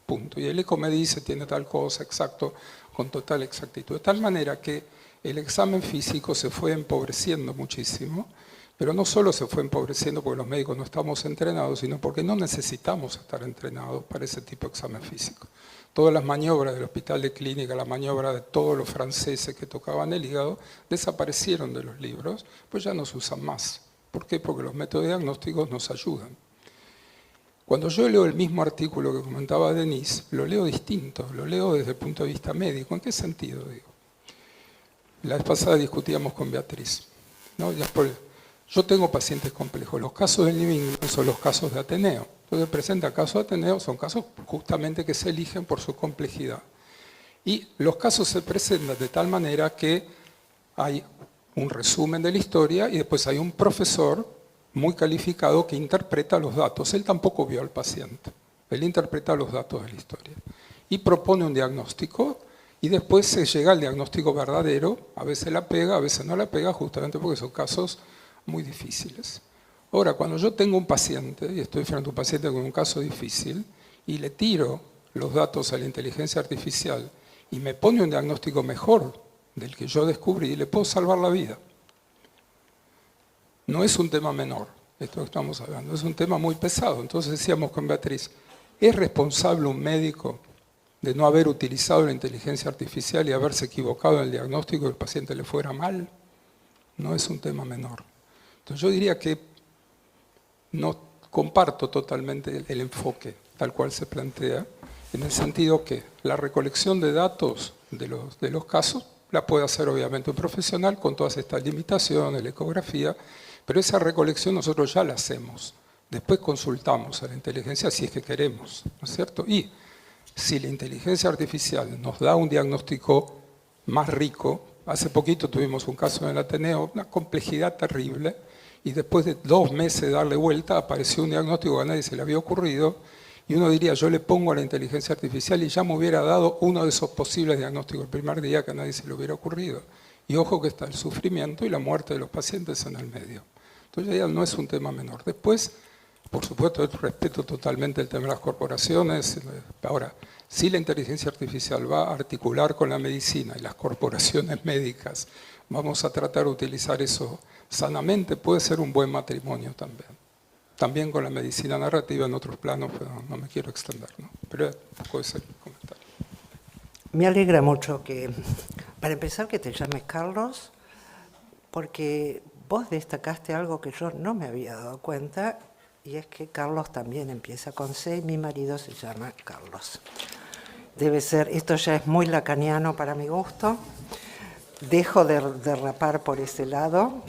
[SPEAKER 4] punto. Y el eco me dice, tiene tal cosa, exacto, con total exactitud. De tal manera que el examen físico se fue empobreciendo muchísimo, pero no solo se fue empobreciendo porque los médicos no estamos entrenados, sino porque no necesitamos estar entrenados para ese tipo de examen físico. Todas las maniobras del hospital de clínica, la maniobra de todos los franceses que tocaban el hígado, desaparecieron de los libros, pues ya no se usan más. ¿Por qué? Porque los métodos diagnósticos nos ayudan. Cuando yo leo el mismo artículo que comentaba Denise, lo leo distinto, lo leo desde el punto de vista médico. ¿En qué sentido digo? La vez pasada discutíamos con Beatriz, ¿no? Yo tengo pacientes complejos. Los casos de New England son los casos de Ateneo. Entonces presenta casos de Ateneo, son casos justamente que se eligen por su complejidad. Y los casos se presentan de tal manera que hay un resumen de la historia y después hay un profesor muy calificado que interpreta los datos. Él tampoco vio al paciente. Él interpreta los datos de la historia. Y propone un diagnóstico y después se llega al diagnóstico verdadero, a veces la pega, a veces no la pega, justamente porque son casos muy difíciles. Ahora, cuando yo tengo un paciente, y estoy frente a un paciente con un caso difícil, y le tiro los datos a la inteligencia artificial, y me pone un diagnóstico mejor del que yo descubrí, le puedo salvar la vida. No es un tema menor, esto que estamos hablando, es un tema muy pesado. Entonces decíamos con Beatriz, ¿es responsable un médico de no haber utilizado la inteligencia artificial y haberse equivocado en el diagnóstico y el paciente le fuera mal? No es un tema menor. Entonces yo diría que no comparto totalmente el enfoque tal cual se plantea, en el sentido que la recolección de datos de los casos la puede hacer obviamente un profesional con todas estas limitaciones, la ecografía, pero esa recolección nosotros ya la hacemos. Después consultamos a la inteligencia si es que queremos, ¿no es cierto? Y si la inteligencia artificial nos da un diagnóstico más rico, hace poquito tuvimos un caso en el Ateneo, una complejidad terrible, y después de 2 meses de darle vuelta apareció un diagnóstico que a nadie se le había ocurrido, y uno diría, yo le pongo a la inteligencia artificial y ya me hubiera dado uno de esos posibles diagnósticos el primer día que a nadie se le hubiera ocurrido. Y ojo que está el sufrimiento y la muerte de los pacientes en el medio. Entonces ya no es un tema menor. Después, por supuesto, respeto totalmente el tema de las corporaciones. Ahora, si la inteligencia artificial va a articular con la medicina y las corporaciones médicas, vamos a tratar de utilizar eso sanamente, puede ser un buen matrimonio también. También con la medicina narrativa en otros planos, pero no me quiero extender, ¿no? Pero es un poco ese comentario.
[SPEAKER 2] Me alegra mucho que, para empezar, que te llames Carlos, porque vos destacaste algo que yo no me había dado cuenta, y es que Carlos también empieza con C, y mi marido se llama Carlos. Debe ser, esto ya es muy lacaniano para mi gusto, dejo de derrapar por ese lado,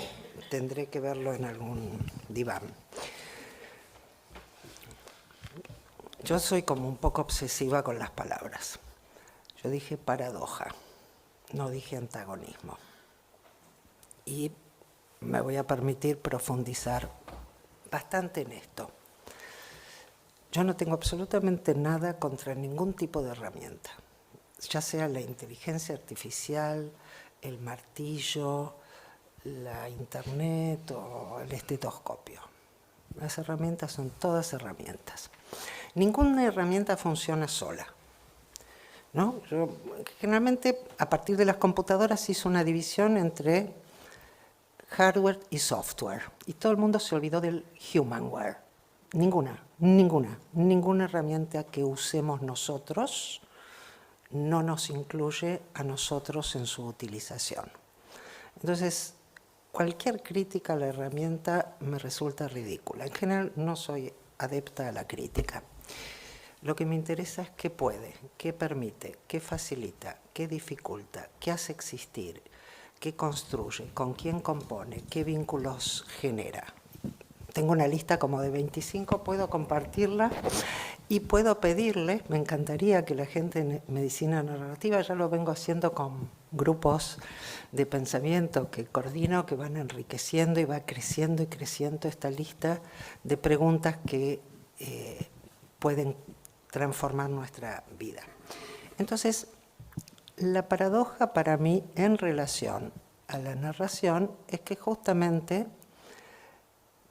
[SPEAKER 2] tendré que verlo en algún diván. Yo soy como un poco obsesiva con las palabras. Yo dije paradoja, no dije antagonismo. Y me voy a permitir profundizar bastante en esto. Yo no tengo absolutamente nada contra ningún tipo de herramienta, ya sea la inteligencia artificial, el martillo, la internet o el estetoscopio. Las herramientas son todas herramientas. Ninguna herramienta funciona sola, ¿no? Yo, generalmente, a partir de las computadoras hice una división entre hardware y software. Y todo el mundo se olvidó del humanware. Ninguna herramienta que usemos nosotros no nos incluye a nosotros en su utilización. Entonces, cualquier crítica a la herramienta me resulta ridícula. En general, no soy adepta a la crítica. Lo que me interesa es qué puede, qué permite, qué facilita, qué dificulta, qué hace existir, qué construye, con quién compone, qué vínculos genera. Tengo una lista como de 25, puedo compartirla y puedo pedirle, me encantaría que la gente en medicina narrativa, ya lo vengo haciendo con grupos de pensamiento que coordino, que van enriqueciendo y va creciendo y creciendo esta lista de preguntas que pueden transformar nuestra vida. Entonces, la paradoja para mí en relación a la narración es que justamente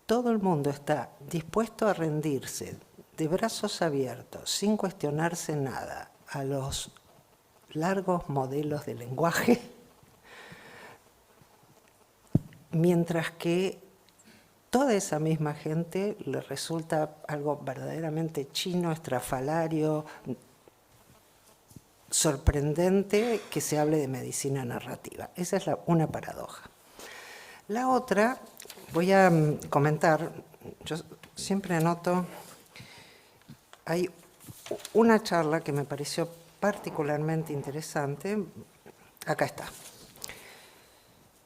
[SPEAKER 2] todo el mundo está dispuesto a rendirse de brazos abiertos, sin cuestionarse nada, a los largos modelos de lenguaje, mientras que toda esa misma gente le resulta algo verdaderamente chino, estrafalario, sorprendente que se hable de medicina narrativa. Esa es una paradoja. La otra, voy a comentar, yo siempre anoto, hay una charla que me pareció particularmente interesante, acá está.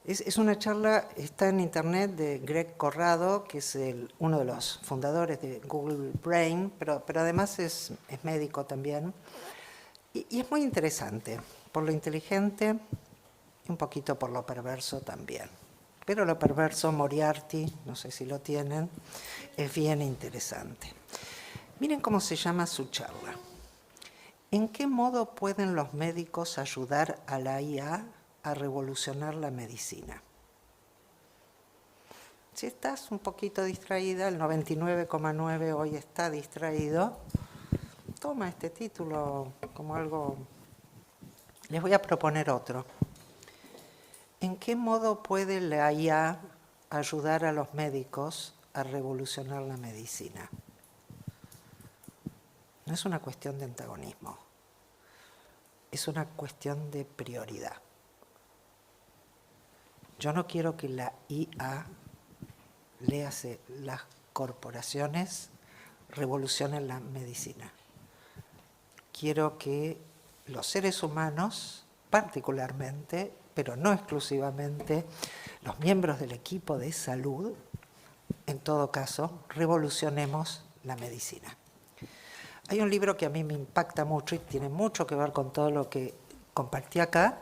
[SPEAKER 2] Es una charla, está en internet, de Greg Corrado, que es uno de los fundadores de Google Brain, pero además es médico también. Y es muy interesante, por lo inteligente y un poquito por lo perverso también. Pero lo perverso, Moriarty, no sé si lo tienen, es bien interesante. Miren cómo se llama su charla. ¿En qué modo pueden los médicos ayudar a la IA a revolucionar la medicina? Si estás un poquito distraída, el 99,9 hoy está distraído, toma este título como algo... Les voy a proponer otro. ¿En qué modo puede la IA ayudar a los médicos a revolucionar la medicina? No es una cuestión de antagonismo, es una cuestión de prioridad. Yo no quiero que la IA, léase las corporaciones, revolucionen la medicina. Quiero que los seres humanos, particularmente, pero no exclusivamente, los miembros del equipo de salud, en todo caso, revolucionemos la medicina. Hay un libro que a mí me impacta mucho y tiene mucho que ver con todo lo que compartí acá,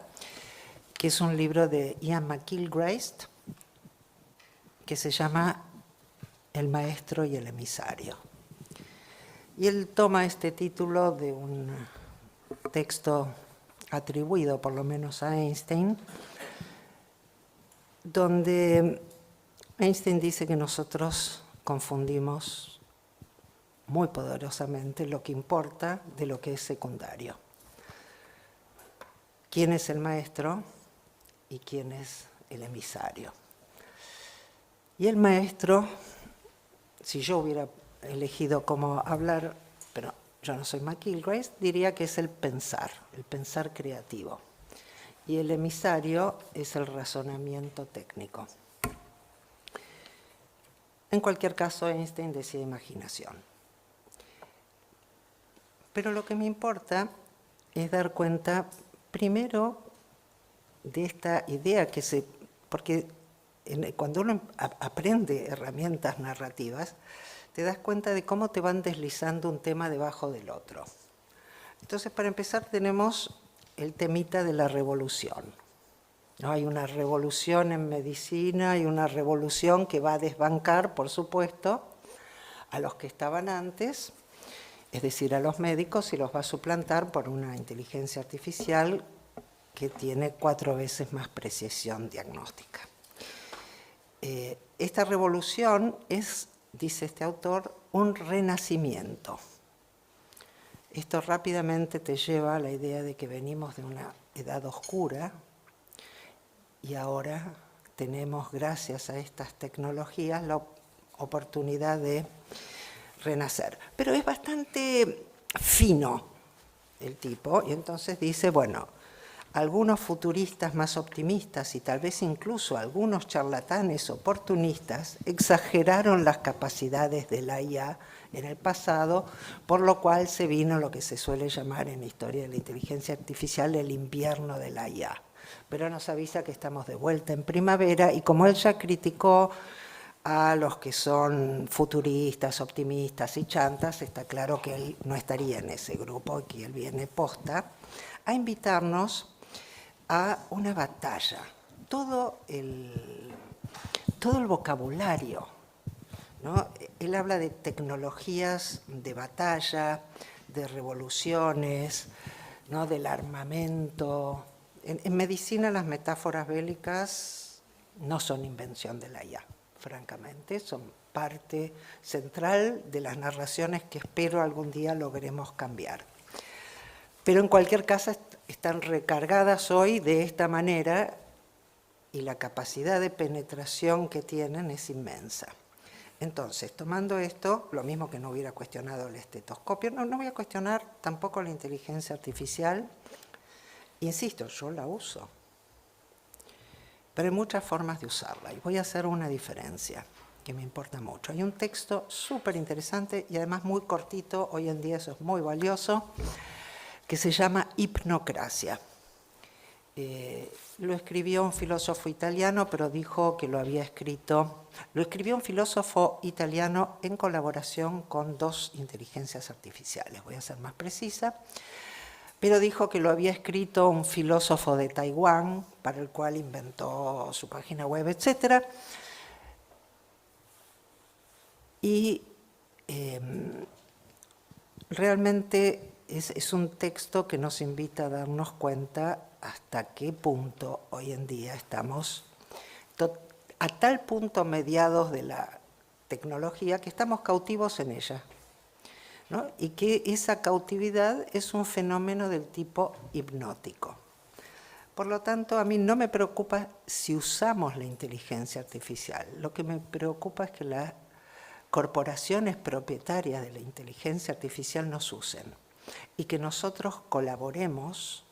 [SPEAKER 2] que es un libro de Ian McGilchrist, que se llama El maestro y el emisario. Y él toma este título de un texto atribuido por lo menos a Einstein, donde Einstein dice que nosotros confundimos muy poderosamente lo que importa de lo que es secundario. ¿Quién es el maestro y quién es el emisario? Y el maestro, si yo hubiera elegido cómo hablar, pero yo no soy McGilchrist, diría que es el pensar creativo. Y el emisario es el razonamiento técnico. En cualquier caso, Einstein decía imaginación. Pero lo que me importa es dar cuenta, primero, de esta idea que porque cuando uno aprende herramientas narrativas, te das cuenta de cómo te van deslizando un tema debajo del otro. Entonces, para empezar, tenemos el temita de la revolución. ¿No? Hay una revolución en medicina y una revolución que va a desbancar, por supuesto, a los que estaban antes, es decir, a los médicos, y los va a suplantar por una inteligencia artificial que tiene 4 veces más precisión diagnóstica. Esta revolución es, dice este autor, un renacimiento. Esto rápidamente te lleva a la idea de que venimos de una edad oscura y ahora tenemos, gracias a estas tecnologías, la oportunidad de renacer. Pero es bastante fino el tipo, y entonces dice, bueno, algunos futuristas más optimistas y tal vez incluso algunos charlatanes oportunistas exageraron las capacidades de la IA en el pasado, por lo cual se vino lo que se suele llamar en la historia de la inteligencia artificial el invierno de la IA. Pero nos avisa que estamos de vuelta en primavera, y como él ya criticó a los que son futuristas, optimistas y chantas, está claro que él no estaría en ese grupo y que él viene posta a invitarnos a una batalla. Todo el vocabulario, ¿no? Él habla de tecnologías de batalla, de revoluciones, ¿no? Del armamento. En medicina las metáforas bélicas no son invención de la IA. Francamente, son parte central de las narraciones que espero algún día logremos cambiar. Pero en cualquier caso están recargadas hoy de esta manera y la capacidad de penetración que tienen es inmensa. Entonces, tomando esto, lo mismo que no hubiera cuestionado el estetoscopio, no voy a cuestionar tampoco la inteligencia artificial. Insisto, yo la uso. Pero hay muchas formas de usarla y voy a hacer una diferencia que me importa mucho. Hay un texto súper interesante y además muy cortito, hoy en día eso es muy valioso, que se llama Hipnocracia. Lo escribió un filósofo italiano, pero dijo que lo escribió un filósofo italiano en colaboración con 2 inteligencias artificiales, voy a ser más precisa. Pero dijo que lo había escrito un filósofo de Taiwán, para el cual inventó su página web, etc. Y realmente es un texto que nos invita a darnos cuenta hasta qué punto hoy en día estamos a tal punto mediados de la tecnología que estamos cautivos en ella, ¿no? Y que esa cautividad es un fenómeno del tipo hipnótico. Por lo tanto, a mí no me preocupa si usamos la inteligencia artificial. Lo que me preocupa es que las corporaciones propietarias de la inteligencia artificial nos usen y que nosotros colaboremos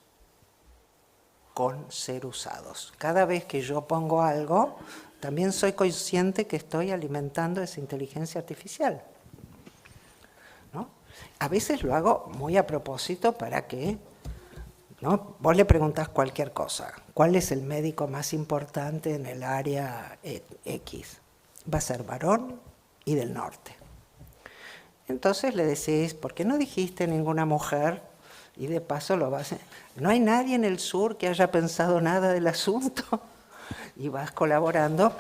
[SPEAKER 2] con ser usados. Cada vez que yo pongo algo, también soy consciente que estoy alimentando esa inteligencia artificial, ¿no? A veces lo hago muy a propósito para que, ¿no? Vos le preguntás cualquier cosa. ¿Cuál es el médico más importante en el área X? Va a ser varón y del norte. Entonces le decís, ¿por qué no dijiste ninguna mujer? Y de paso lo vas... No hay nadie en el sur que haya pensado nada del asunto. Y vas colaborando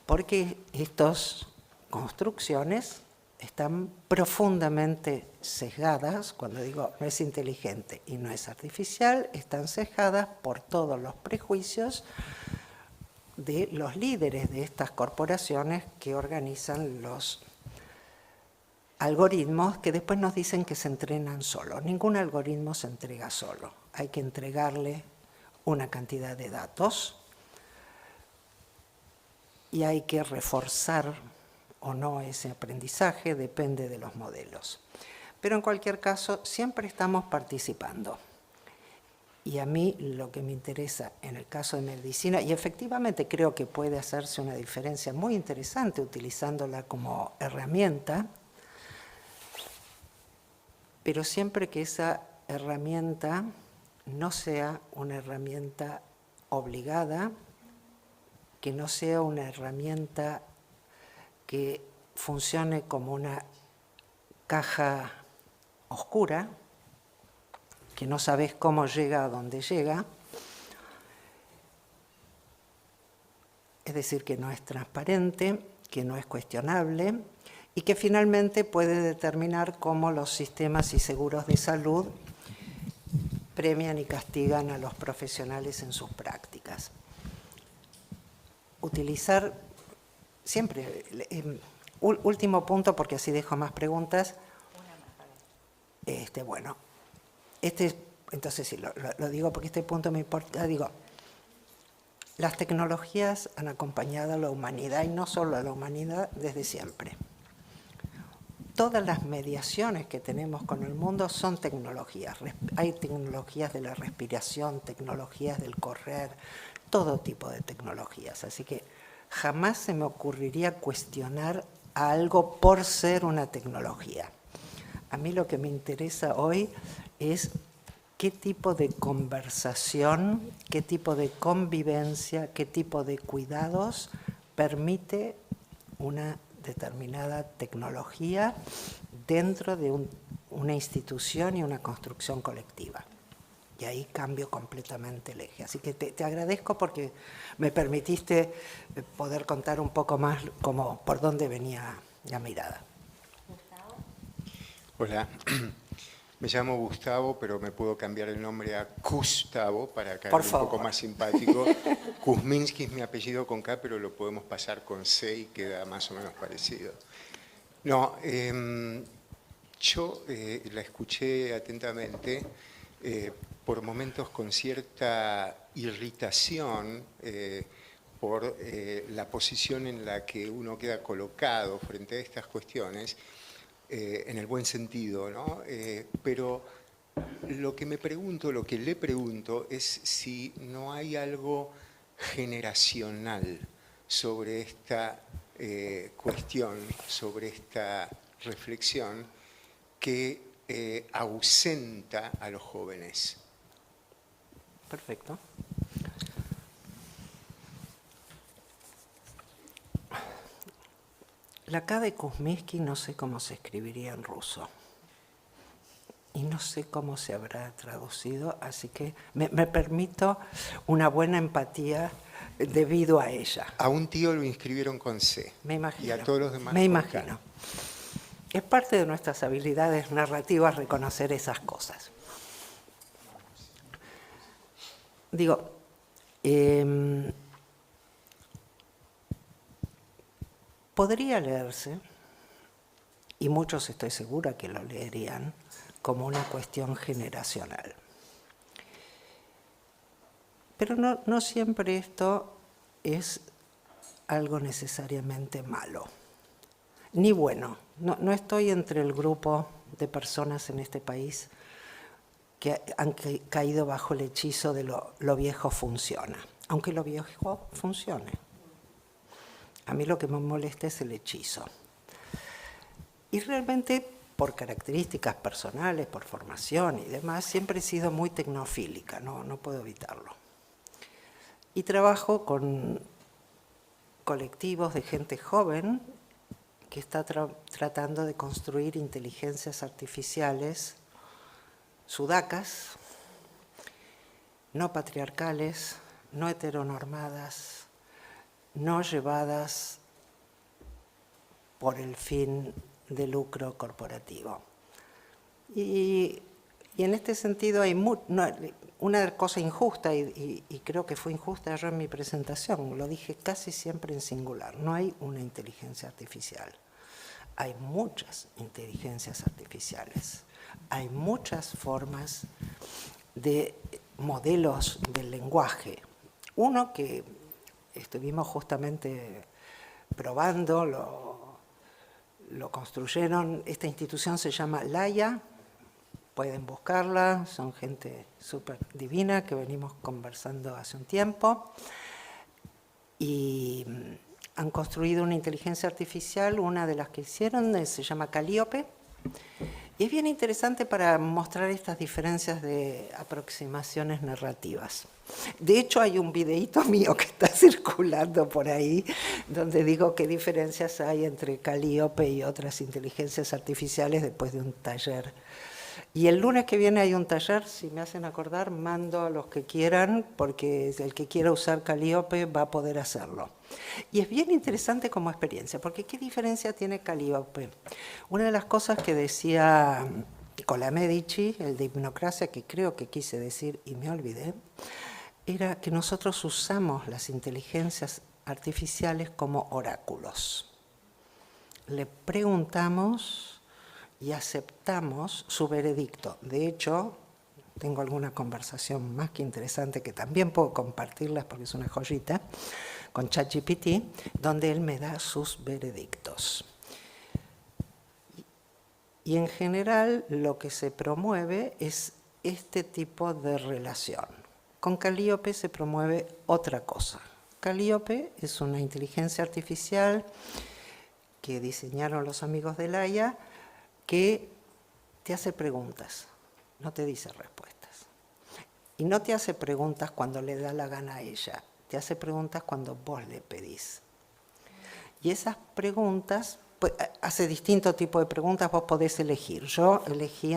[SPEAKER 2] porque estas construcciones están profundamente sesgadas. Cuando digo no es inteligente y no es artificial, están sesgadas por todos los prejuicios de los líderes de estas corporaciones que organizan los algoritmos que después nos dicen que se entrenan solos. Ningún algoritmo se entrega solo. Hay que entregarle una cantidad de datos y hay que reforzar o no ese aprendizaje, depende de los modelos. Pero en cualquier caso, siempre estamos participando. Y a mí lo que me interesa en el caso de medicina, y efectivamente creo que puede hacerse una diferencia muy interesante utilizándola como herramienta, pero siempre que esa herramienta no sea una herramienta obligada, que no sea una herramienta que funcione como una caja oscura, que no sabes cómo llega a dónde llega, es decir, que no es transparente, que no es cuestionable y que finalmente puede determinar cómo los sistemas y seguros de salud premian y castigan a los profesionales en sus prácticas. Utilizar siempre, último punto porque así dejo más preguntas. Bueno, entonces sí, lo digo porque este punto me importa. Digo, las tecnologías han acompañado a la humanidad y no solo a la humanidad desde siempre. Todas las mediaciones que tenemos con el mundo son tecnologías. Hay tecnologías de la respiración, tecnologías del correr, todo tipo de tecnologías. Así que jamás se me ocurriría cuestionar a algo por ser una tecnología. A mí lo que me interesa hoy es qué tipo de conversación, qué tipo de convivencia, qué tipo de cuidados permite una determinada tecnología dentro de una institución y una construcción colectiva. Y ahí cambio completamente el eje. Así que te agradezco porque me permitiste poder contar un poco más por dónde venía la mirada.
[SPEAKER 5] Hola, me llamo Gustavo, pero me puedo cambiar el nombre a Gustavo para caer un poco más simpático. Kuzminski es mi apellido con K, pero lo podemos pasar con C y queda más o menos parecido. No, yo la escuché atentamente, por momentos con cierta irritación por la posición en la que uno queda colocado frente a estas cuestiones, en el buen sentido, ¿no? Pero lo que le pregunto es si no hay algo generacional sobre esta cuestión, sobre esta reflexión que ausenta a los jóvenes.
[SPEAKER 2] Perfecto. La K de Kuzminski no sé cómo se escribiría en ruso. Y no sé cómo se habrá traducido, así que me permito una buena empatía debido a ella.
[SPEAKER 5] A un tío lo inscribieron con C.
[SPEAKER 2] Me imagino.
[SPEAKER 5] Y a todos los demás
[SPEAKER 2] me
[SPEAKER 5] con
[SPEAKER 2] imagino.
[SPEAKER 5] K.
[SPEAKER 2] Es parte de nuestras habilidades narrativas reconocer esas cosas. Digo, podría leerse, y muchos estoy segura que lo leerían, como una cuestión generacional. Pero no siempre esto es algo necesariamente malo, ni bueno. No estoy entre el grupo de personas en este país que han caído bajo el hechizo de lo viejo funciona, aunque lo viejo funcione. A mí lo que me molesta es el hechizo. Y realmente, por características personales, por formación y demás, siempre he sido muy tecnofílica, no puedo evitarlo. Y trabajo con colectivos de gente joven que está tratando de construir inteligencias artificiales sudacas, no patriarcales, no heteronormadas, no llevadas por el fin de lucro corporativo. Y en este sentido hay una cosa injusta, y creo que fue injusta yo en mi presentación, lo dije casi siempre en singular, no hay una inteligencia artificial, hay muchas inteligencias artificiales, hay muchas formas de modelos del lenguaje. Uno que estuvimos justamente probando, lo construyeron, esta institución se llama Laia, pueden buscarla, son gente súper divina que venimos conversando hace un tiempo, y han construido una inteligencia artificial, una de las que hicieron se llama Calíope, y es bien interesante para mostrar estas diferencias de aproximaciones narrativas. De hecho, hay un videíto mío que está circulando por ahí, donde digo qué diferencias hay entre Calíope y otras inteligencias artificiales después de un taller. Y el lunes que viene hay un taller, si me hacen acordar, mando a los que quieran, porque el que quiera usar Calíope va a poder hacerlo. Y es bien interesante como experiencia, porque ¿qué diferencia tiene Calíope? Una de las cosas que decía Colamedici, el de Hipnocracia, que creo que quise decir y me olvidé, era que nosotros usamos las inteligencias artificiales como oráculos. Le preguntamos y aceptamos su veredicto. De hecho, tengo alguna conversación más que interesante que también puedo compartirlas porque es una joyita, con ChatGPT, donde él me da sus veredictos. Y en general lo que se promueve es este tipo de relación. Con Calíope se promueve otra cosa. Calíope es una inteligencia artificial que diseñaron los amigos de Laia, que te hace preguntas, no te dice respuestas. Y no te hace preguntas cuando le da la gana a ella, te hace preguntas cuando vos le pedís. Y esas preguntas, pues, hace distinto tipo de preguntas, vos podés elegir. Yo elegí,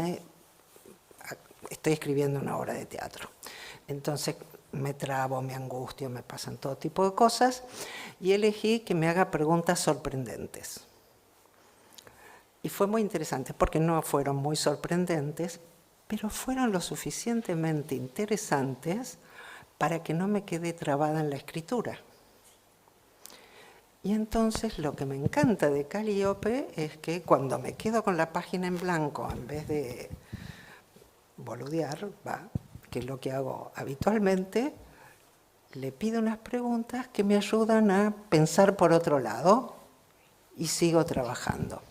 [SPEAKER 2] estoy escribiendo una obra de teatro, entonces me trabo, me angustio, me pasan todo tipo de cosas, y elegí que me haga preguntas sorprendentes. Y fue muy interesante, porque no fueron muy sorprendentes, pero fueron lo suficientemente interesantes para que no me quede trabada en la escritura. Y entonces lo que me encanta de Calíope es que cuando me quedo con la página en blanco, en vez de boludear, que es lo que hago habitualmente, le pido unas preguntas que me ayudan a pensar por otro lado y sigo trabajando.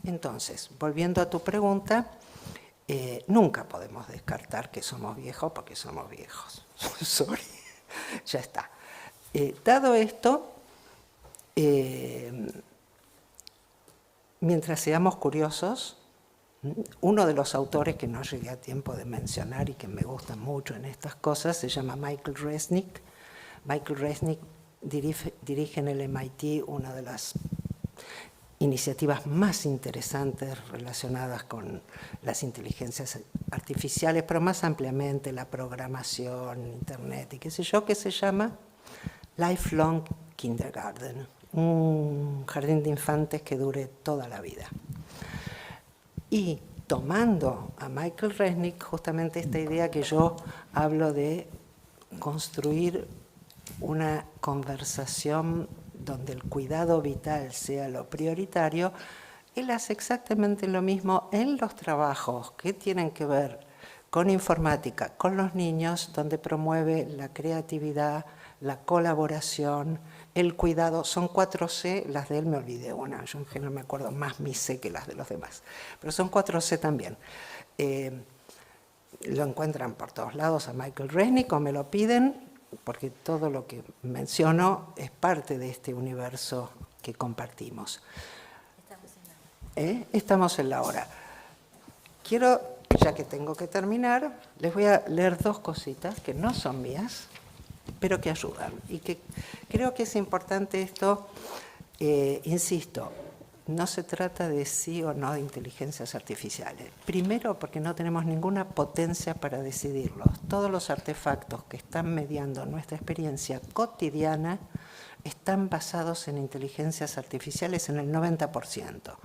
[SPEAKER 2] Entonces, volviendo a tu pregunta, nunca podemos descartar que somos viejos porque somos viejos. Sorry, ya está. Dado esto, mientras seamos curiosos, uno de los autores que no llegué a tiempo de mencionar y que me gusta mucho en estas cosas se llama Michael Resnick. Michael Resnick dirige en el MIT una de las iniciativas más interesantes relacionadas con las inteligencias artificiales, pero más ampliamente la programación, Internet y qué sé yo, que se llama Lifelong Kindergarten, un jardín de infantes que dure toda la vida. Y tomando a Michael Resnick justamente esta idea que yo hablo de construir una conversación donde el cuidado vital sea lo prioritario, él hace exactamente lo mismo en los trabajos que tienen que ver con informática, con los niños, donde promueve la creatividad, la colaboración, el cuidado. Son 4C, las de él me olvidé una, yo en general me acuerdo más mi C que las de los demás, pero son 4C también. Lo encuentran por todos lados a Michael Resnick o me lo piden, porque todo lo que menciono es parte de este universo que compartimos. Estamos en la hora. Quiero, ya que tengo que terminar, les voy a leer dos cositas que no son mías, pero que ayudan. Y que creo que es importante esto, insisto, no se trata de sí o no de inteligencias artificiales. Primero, porque no tenemos ninguna potencia para decidirlos. Todos los artefactos que están mediando nuestra experiencia cotidiana están basados en inteligencias artificiales en el 90%.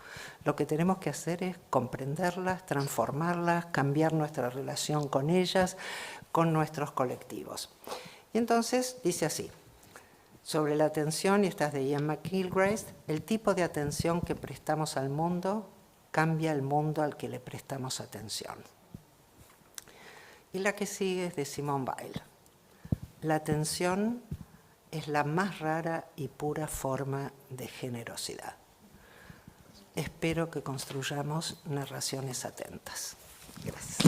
[SPEAKER 2] Lo que tenemos que hacer es comprenderlas, transformarlas, cambiar nuestra relación con ellas, con nuestros colectivos. Y entonces dice así: sobre la atención, y esta es de Ian McGilchrist, el tipo de atención que prestamos al mundo cambia el mundo al que le prestamos atención. Y la que sigue es de Simone Weil. La atención es la más rara y pura forma de generosidad. Espero que construyamos narraciones atentas. Gracias.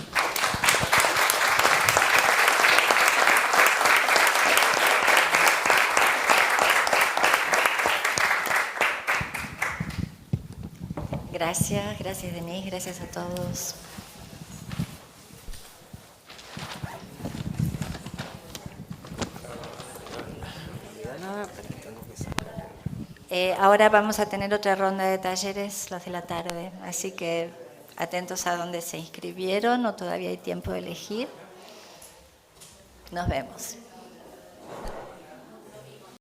[SPEAKER 1] Gracias, gracias Denise, gracias a todos. Ahora vamos a tener otra ronda de talleres, los de la tarde, así que atentos a dónde se inscribieron o todavía hay tiempo de elegir. Nos vemos.